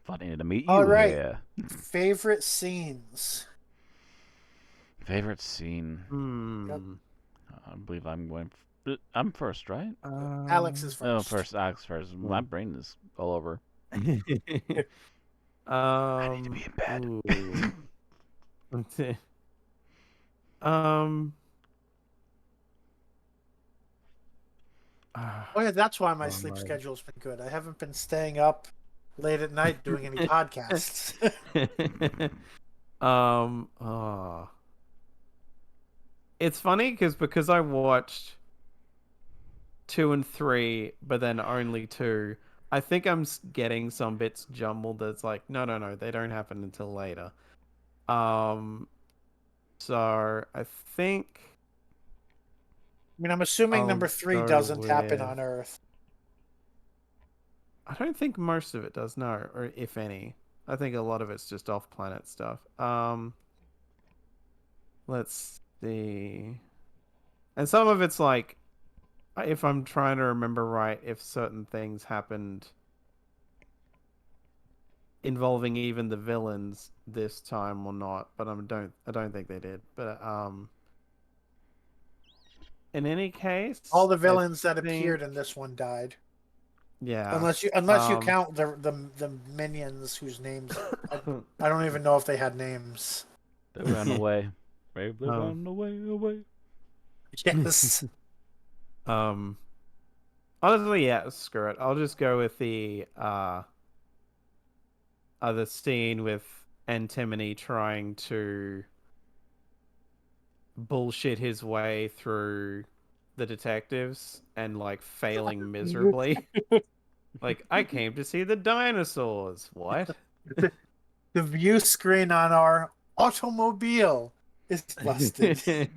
Funny to meet you. All right. Here. Favorite scenes. Favorite scene. Yep. I believe I'm first, right? Alex is first. Oh, first. Alex first. My brain is all over. I need to be in bed. Oh yeah, that's why my sleep schedule's been good. I haven't been staying up late at night doing any podcasts. It's funny because I watched 2 and 3, but then only 2. I think I'm getting some bits jumbled. That's like, no, they don't happen until later. So I think. I mean, I'm assuming number 3 doesn't happen on Earth. I don't think most of it does, no, or if any. I think a lot of it's just off-planet stuff. Let's see. And some of it's like, if I'm trying to remember right, if certain things happened involving even the villains this time or not, but I don't think they did. But in any case, all the villains that appeared in this one died. Yeah. Unless you count the minions whose names I don't even know if they had names. They ran away. Bravely ran away. Yes. Honestly, yeah, screw it. I'll just go with the scene with Antimony trying to bullshit his way through the detectives and like failing miserably. Like, I came to see the dinosaurs. What? The view screen on our automobile is busted. He's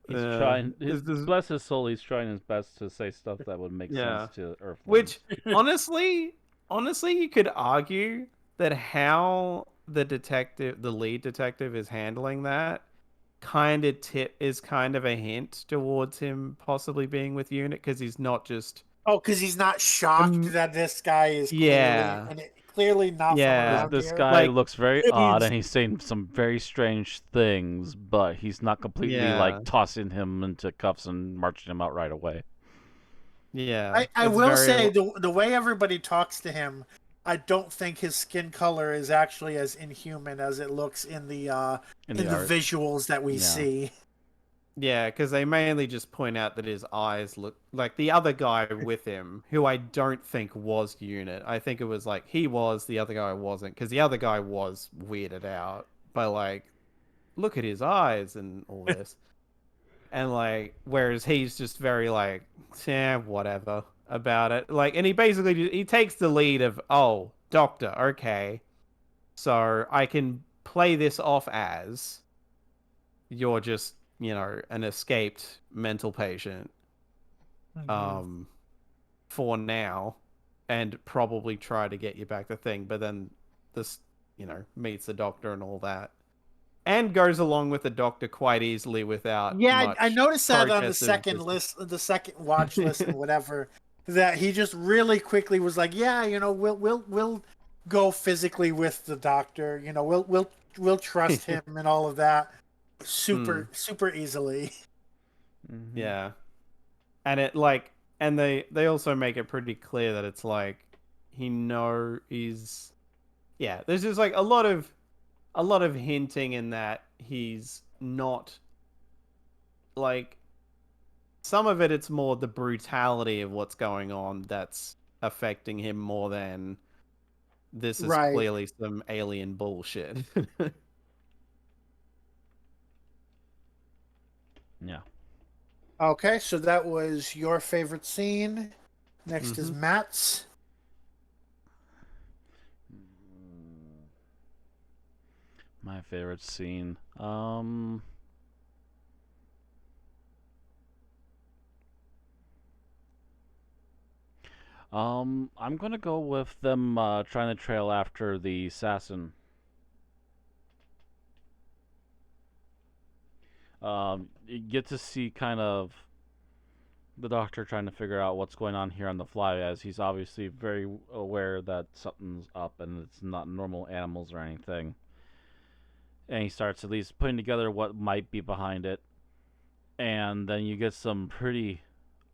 trying. Bless his soul. He's trying his best to say stuff that would make sense to Earth. Which, honestly, you could argue that how the lead detective, is handling that, is kind of a hint towards him possibly being with Unit, because he's not just. Oh, because he's not shocked that this guy is clearly not from around this here. guy looks very odd, and he's saying some very strange things, but he's not completely like tossing him into cuffs and marching him out right away. Yeah, I will say the way everybody talks to him, I don't think his skin color is actually as inhuman as it looks in the visuals that we see. Yeah, because they mainly just point out that his eyes look like the other guy with him, who I don't think was Unit. I think it was like he was, the other guy wasn't, because the other guy was weirded out by like, look at his eyes and all this. And like, whereas he's just very like, whatever about it. Like, and he takes the lead of, oh, doctor, okay. So I can play this off as you're just, an escaped mental patient for now, and probably try to get you back the thing. But then meets the Doctor and all that, and goes along with the Doctor quite easily without Yeah, I much noticed that on the protest of second just. list, the second watch list, and whatever. That he just really quickly was like, yeah, we'll go physically with the Doctor. We'll trust him and all of that, super easily. Mm-hmm. Yeah, and they also make it pretty clear that it's like he's yeah. There's just like a lot of hinting in that he's not like some of it's more the brutality of what's going on that's affecting him more than this is Right. clearly some alien bullshit. Yeah. Okay, so that was your favorite scene. Next is hmm Matt's. My favorite scene. I'm gonna go with them trying to trail after the assassin. You get to see kind of the Doctor trying to figure out what's going on here on the fly, as he's obviously very aware that something's up and it's not normal animals or anything. And he starts at least putting together what might be behind it. And then you get some pretty,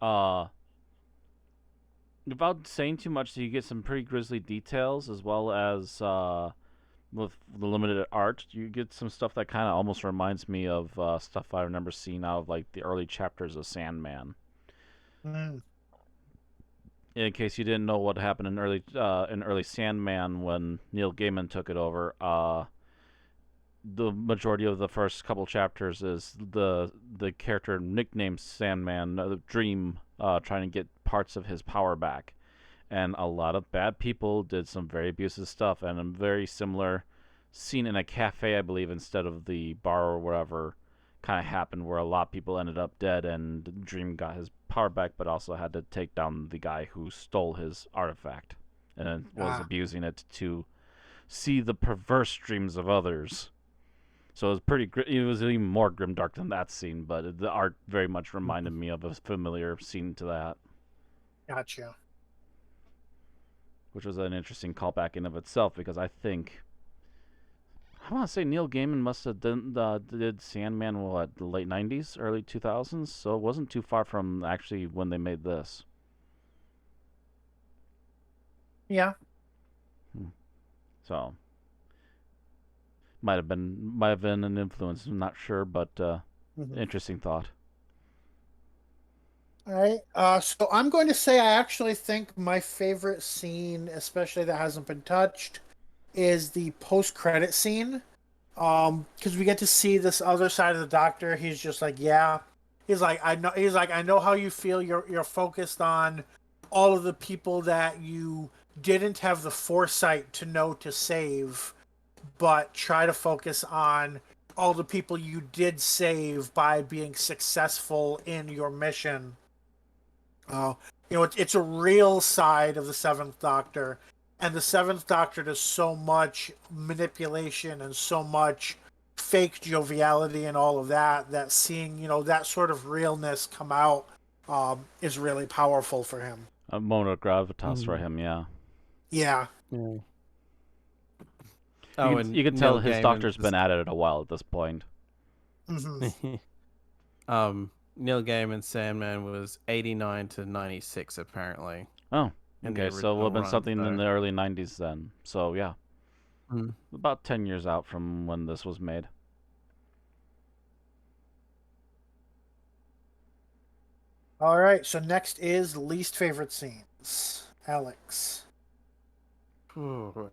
without saying too much, you get some pretty grisly details, as well as with the limited art, you get some stuff that kind of almost reminds me of stuff I remember seeing out of like the early chapters of Sandman. Mm. In case you didn't know what happened in early Sandman when Neil Gaiman took it over, the majority of the first couple chapters is the character nicknamed Sandman, Dream, trying to get parts of his power back, and a lot of bad people did some very abusive stuff, and a very similar scene in a cafe, I believe, instead of the bar or wherever, kind of happened where a lot of people ended up dead, and Dream got his power back, but also had to take down the guy who stole his artifact and was abusing it to see the perverse dreams of others. So it was it was even more grimdark than that scene, but the art very much reminded me of a familiar scene to that, Gotcha. which was an interesting callback in of itself, because I want to say Neil Gaiman must have did Sandman what, the late 90s, early 2000s, so it wasn't too far from actually when they made this. Yeah. So might have been an influence. I'm not sure, but interesting thought. All right. So I'm going to say I actually think my favorite scene, especially that hasn't been touched, is the post-credit scene. Because we get to see this other side of the Doctor. He's just like, yeah. He's like, I know. He's like, I know how you feel. You're focused on all of the people that you didn't have the foresight to know to save, but try to focus on all the people you did save by being successful in your mission. It's a real side of the Seventh Doctor, and the Seventh Doctor does so much manipulation and so much fake joviality and all of that, that seeing, that sort of realness come out is really powerful for him. A moment of gravitas for him, yeah. Yeah. Yeah. Oh, and You can tell Neil his Gaiman Doctor's been at it a while at this point. Mm-hmm. Neil Gaiman Sandman was 89 to 96 apparently. Oh, In the okay, so it would have been original something run, in the early 90s then. So, yeah. Mm. About 10 years out from when this was made. All right, so next is least favorite scenes. Alex. Ooh,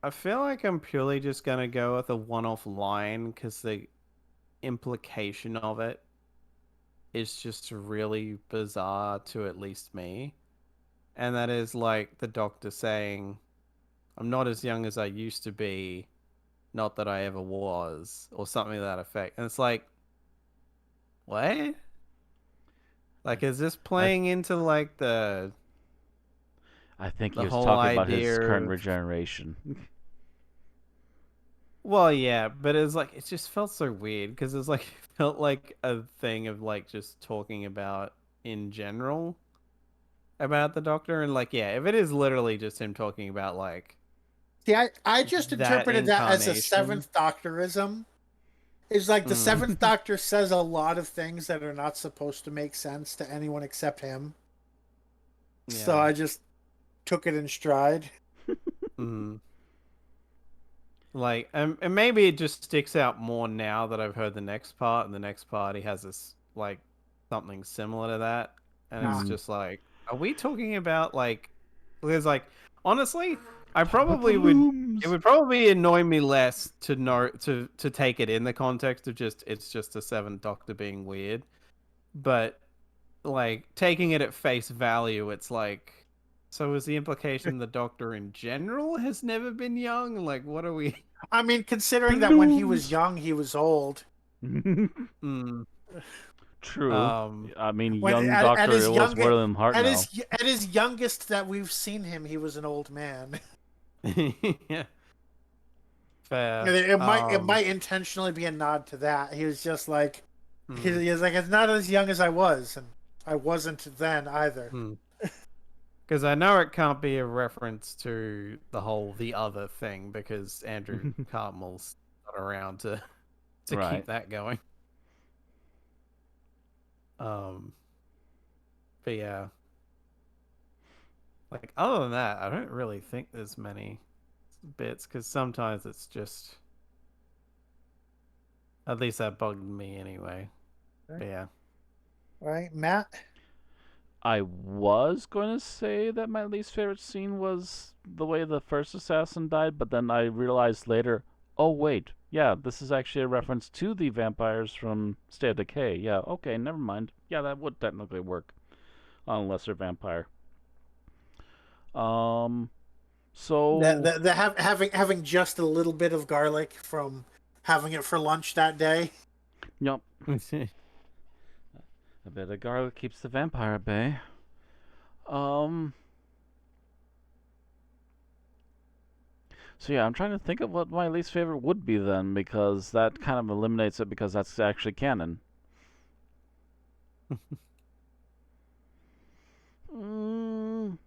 I feel like I'm purely just gonna go with a one-off line because the implication of it is just really bizarre to at least me. And that is like the Doctor saying, I'm not as young as I used to be, not that I ever was, or something to that effect. And it's like, what? Like, is this playing into like the I think he the was whole talking about his idea current of... regeneration. Well, yeah, but it's like it just felt so weird because it's like it felt like a thing of like just talking about in general about the Doctor, and like, yeah, if it is literally just him talking about like See, I just that interpreted that as a incarnation. seventh Doctorism. It's like the seventh Mm. Doctor says a lot of things that are not supposed to make sense to anyone except him. So Yeah. I just took it in stride. Mm. Like, and maybe it just sticks out more now that I've heard the next part, and the next part he has this like something similar to that, and it's Ah, Mhm. just like, are we talking about like? Because like, honestly, I Talk about the probably would. It looms. would probably annoy me less to know to take it in the context of just it's just a seventh Doctor being weird, but like taking it at face value, it's like. So is the implication the Doctor in general has never been young? Like, what are we? I mean, The considering that when he was looms. young, he was old. Hmm. True. Um. I mean, When young Doctor, it was William Hartnell. at his youngest that we've seen him, he was an old man. Yeah. Fair. It might intentionally be a nod to that. He was just like Hmm. he was like, it's not as young as I was, and I wasn't then either. Because I know it can't be a reference to the whole the other thing because Andrew Cartmell's not around to Right. keep that going. Um. But yeah. Like other than that, I don't really think there's many bits because sometimes it's just at least that bugged me anyway. But yeah. Right, Matt? I was going to say that my least favorite scene was the way the first assassin died, but then I realized later, oh wait, yeah, this is actually a reference to the vampires from State of Decay. Yeah, okay, never mind. Yeah, that would technically work on a lesser vampire. Um, so Having just a little bit of garlic from having it for lunch that day. yep, a bit of garlic keeps the vampire at bay. Um, so yeah, I'm trying to think of what my least favorite would be then, because that kind of eliminates it because that's actually canon. Mm,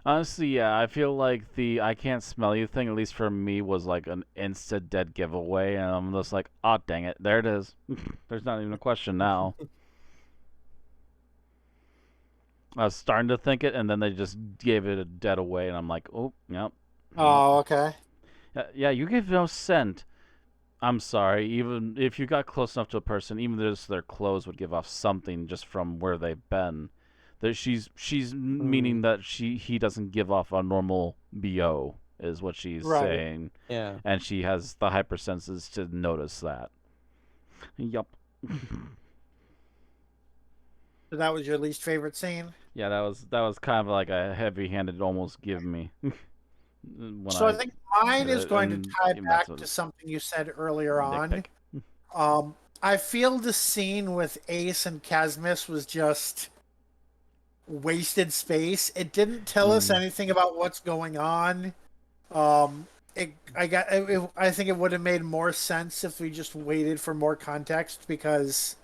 honestly, yeah, I feel like the "I can't smell you" thing, at least for me, was like an instant dead giveaway, and I'm just like, oh dang it, there it is. There's not even a question now. I was starting to think it, and then they just gave it a dead away, and I'm like, oh, yep, yep. Oh, okay. Yeah, you give no scent. I'm sorry. Even if you got close enough to a person, even just their clothes would give off something just from where they've been. That she's meaning that he doesn't give off a normal bo is what she's Right. saying, Yeah. and she has the hypersenses to notice that. Yup. So that was your least favorite scene. Yeah, that was kind of like a heavy-handed almost give me when So I think mine is going to and tie even that's back a to something you said earlier on. nitpick. I feel the scene with Ace and Casmus was just wasted space. It didn't tell us Mm. anything about what's going on. I think it would have made more sense if we just waited for more context because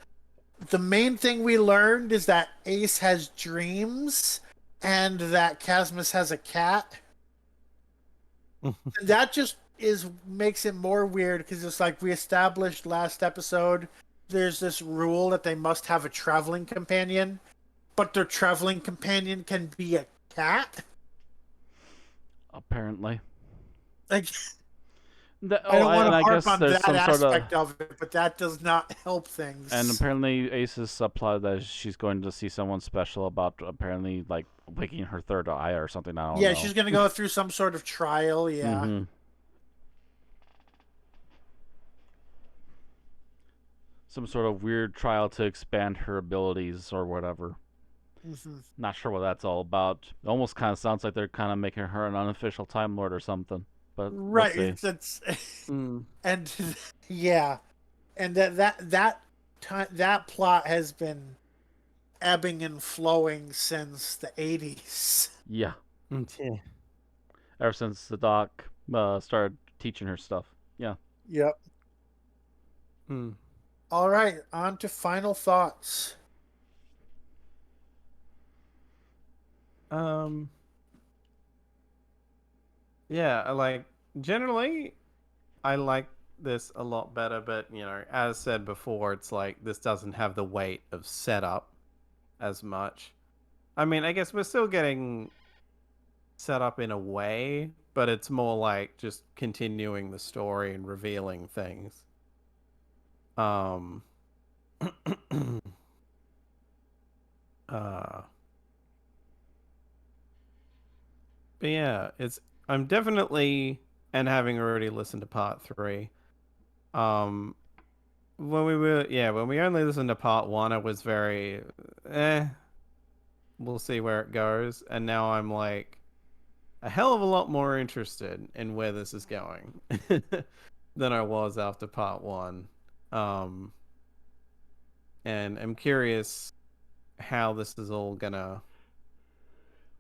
the main thing we learned is that Ace has dreams and that Casmus has a cat. And that just makes it more weird because it's like we established last episode there's this rule that they must have a traveling companion, but their traveling companion can be a cat. Apparently. Like I Oh, don't want and to I harp guess on there's that some sort of, aspect of it, but that does not help and things. apparently Ace's subplot that she's going to see someone special about apparently like waking her third eye or something. I don't Yeah, know. she's gonna go through some sort of trial. Yeah. Mm-hmm. Some sort of weird trial to expand her abilities or whatever. Mm-hmm. Not sure what that's all about. It almost kind of sounds like they're kind of making her an unofficial Time Lord or something. But we'll Right. see. And yeah, and that that plot has been ebbing and flowing since the 80s. Yeah, Yeah. ever since the doc started teaching her stuff. Yeah. Yep. Hmm. All right, on to final thoughts. Um. Yeah, generally I like this a lot better, but as said before, it's like this doesn't have the weight of setup as much. I mean, I guess we're still getting set up in a way, but it's more like just continuing the story and revealing things. Um uh but yeah, I'm definitely, and having already listened to part 3, um when we only listened to part 1, I was very we'll see where it goes, and now I'm like a hell of a lot more interested in where this is going than I was after part 1. Um and I'm curious how this is all gonna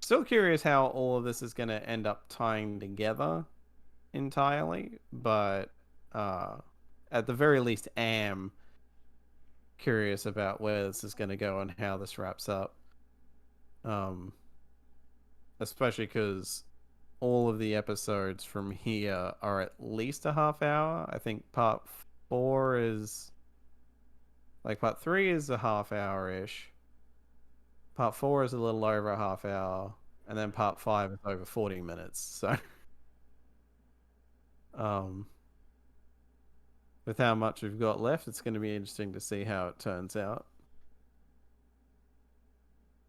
still curious how all of this is gonna end up tying together entirely, but uh at the very least am curious about where this is gonna go and how this wraps up. Um Especially because all of the episodes from here are at least a half hour. I think part 4 is part 3 is a half hour ish. Part 4 is a little over a half hour, and then part 5 is over 40 minutes. So, um, with how much we've got left, it's going to be interesting to see how it turns out.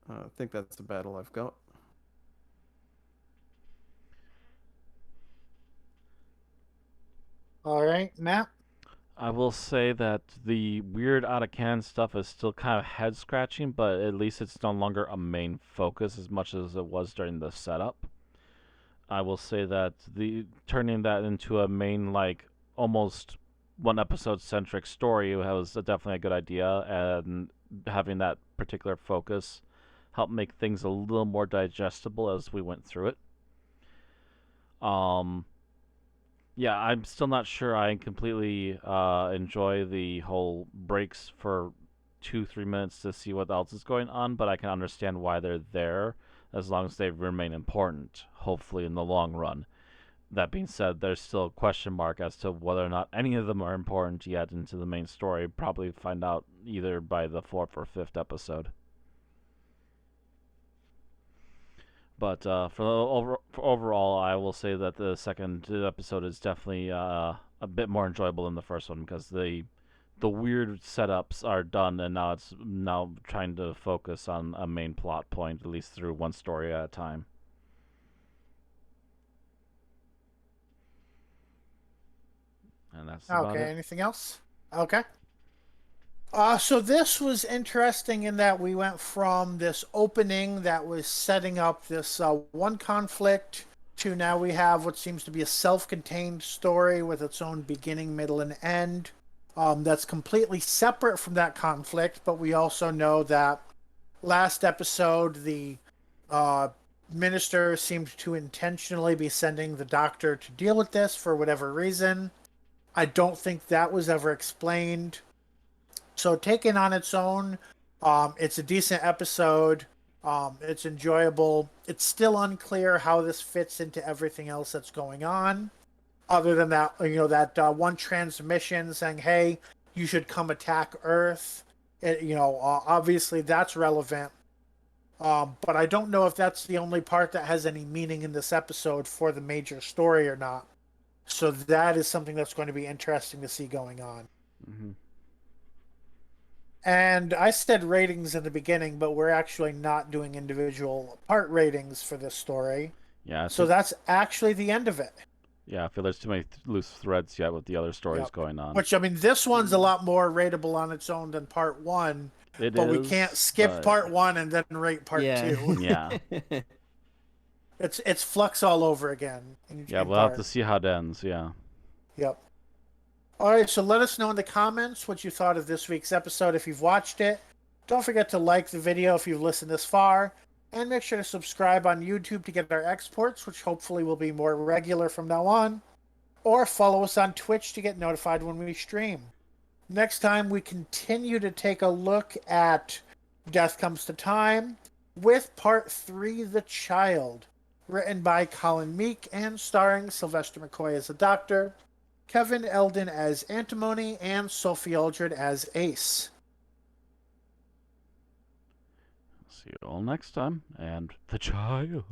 I think that's the battle I've got. All right, Matt. I will say that the weird out of can stuff is still kind of head scratching, but at least it's no longer a main focus as much as it was during the setup. I will say that the turning that into a main almost one episode centric story was definitely a good idea, and having that particular focus helped make things a little more digestible as we went through it. Yeah, I'm still not sure I completely enjoy the whole breaks for 2-3 minutes to see what else is going on, but I can understand why they're there as long as they remain important, hopefully in the long run. That being said, there's still a question mark as to whether or not any of them are important yet into the main story. Probably find out either by the 4th or 5th episode. But for overall, I will say that the second episode is definitely a bit more enjoyable than the first one because the weird setups are done, and now it's trying to focus on a main plot point, at least through one story at a time. And that's about Okay, it. anything else? Okay. So this was interesting in that we went from this opening that was setting up this one conflict to now we have what seems to be a self-contained story with its own beginning, middle, and end. That's completely separate from that conflict, but we also know that last episode the uh, minister seemed to intentionally be sending the doctor to deal with this for whatever reason. I don't think that was ever explained. So taken on its own, it's a decent episode. It's enjoyable. It's still unclear how this fits into everything else that's going on. Other than that, that one transmission saying, "Hey, you should come attack Earth." Obviously that's relevant. But I don't know if that's the only part that has any meaning in this episode for the major story or not. So that is something that's going to be interesting to see going on. Mm-hmm. And I said ratings in the beginning, but we're actually not doing individual part ratings for this story. Yeah, So that's actually the end of it. yeah. I feel there's too many loose threads yet with the other stories Yep. going on. Which, I mean, this one's a lot more rateable on its own than part one. It but is, we can't skip but... part one and then rate part two. Yeah. It's flux all over again. Yeah, we'll have to see how it ends. Yeah. Yep. All right, so let us know in the comments what you thought of this week's episode if you've watched it. Don't forget to like the video if you've listened this far, and make sure to subscribe on YouTube to get our exports, which hopefully will be more regular from now on, or follow us on Twitch to get notified when we stream. Next time, we continue to take a look at Death Comes to Time with Part 3, The Child, written by Colin Meek and starring Sylvester McCoy as the Doctor, Kevin Eldon as Antimony, and Sophie Aldred as Ace. See you all next time, and the child.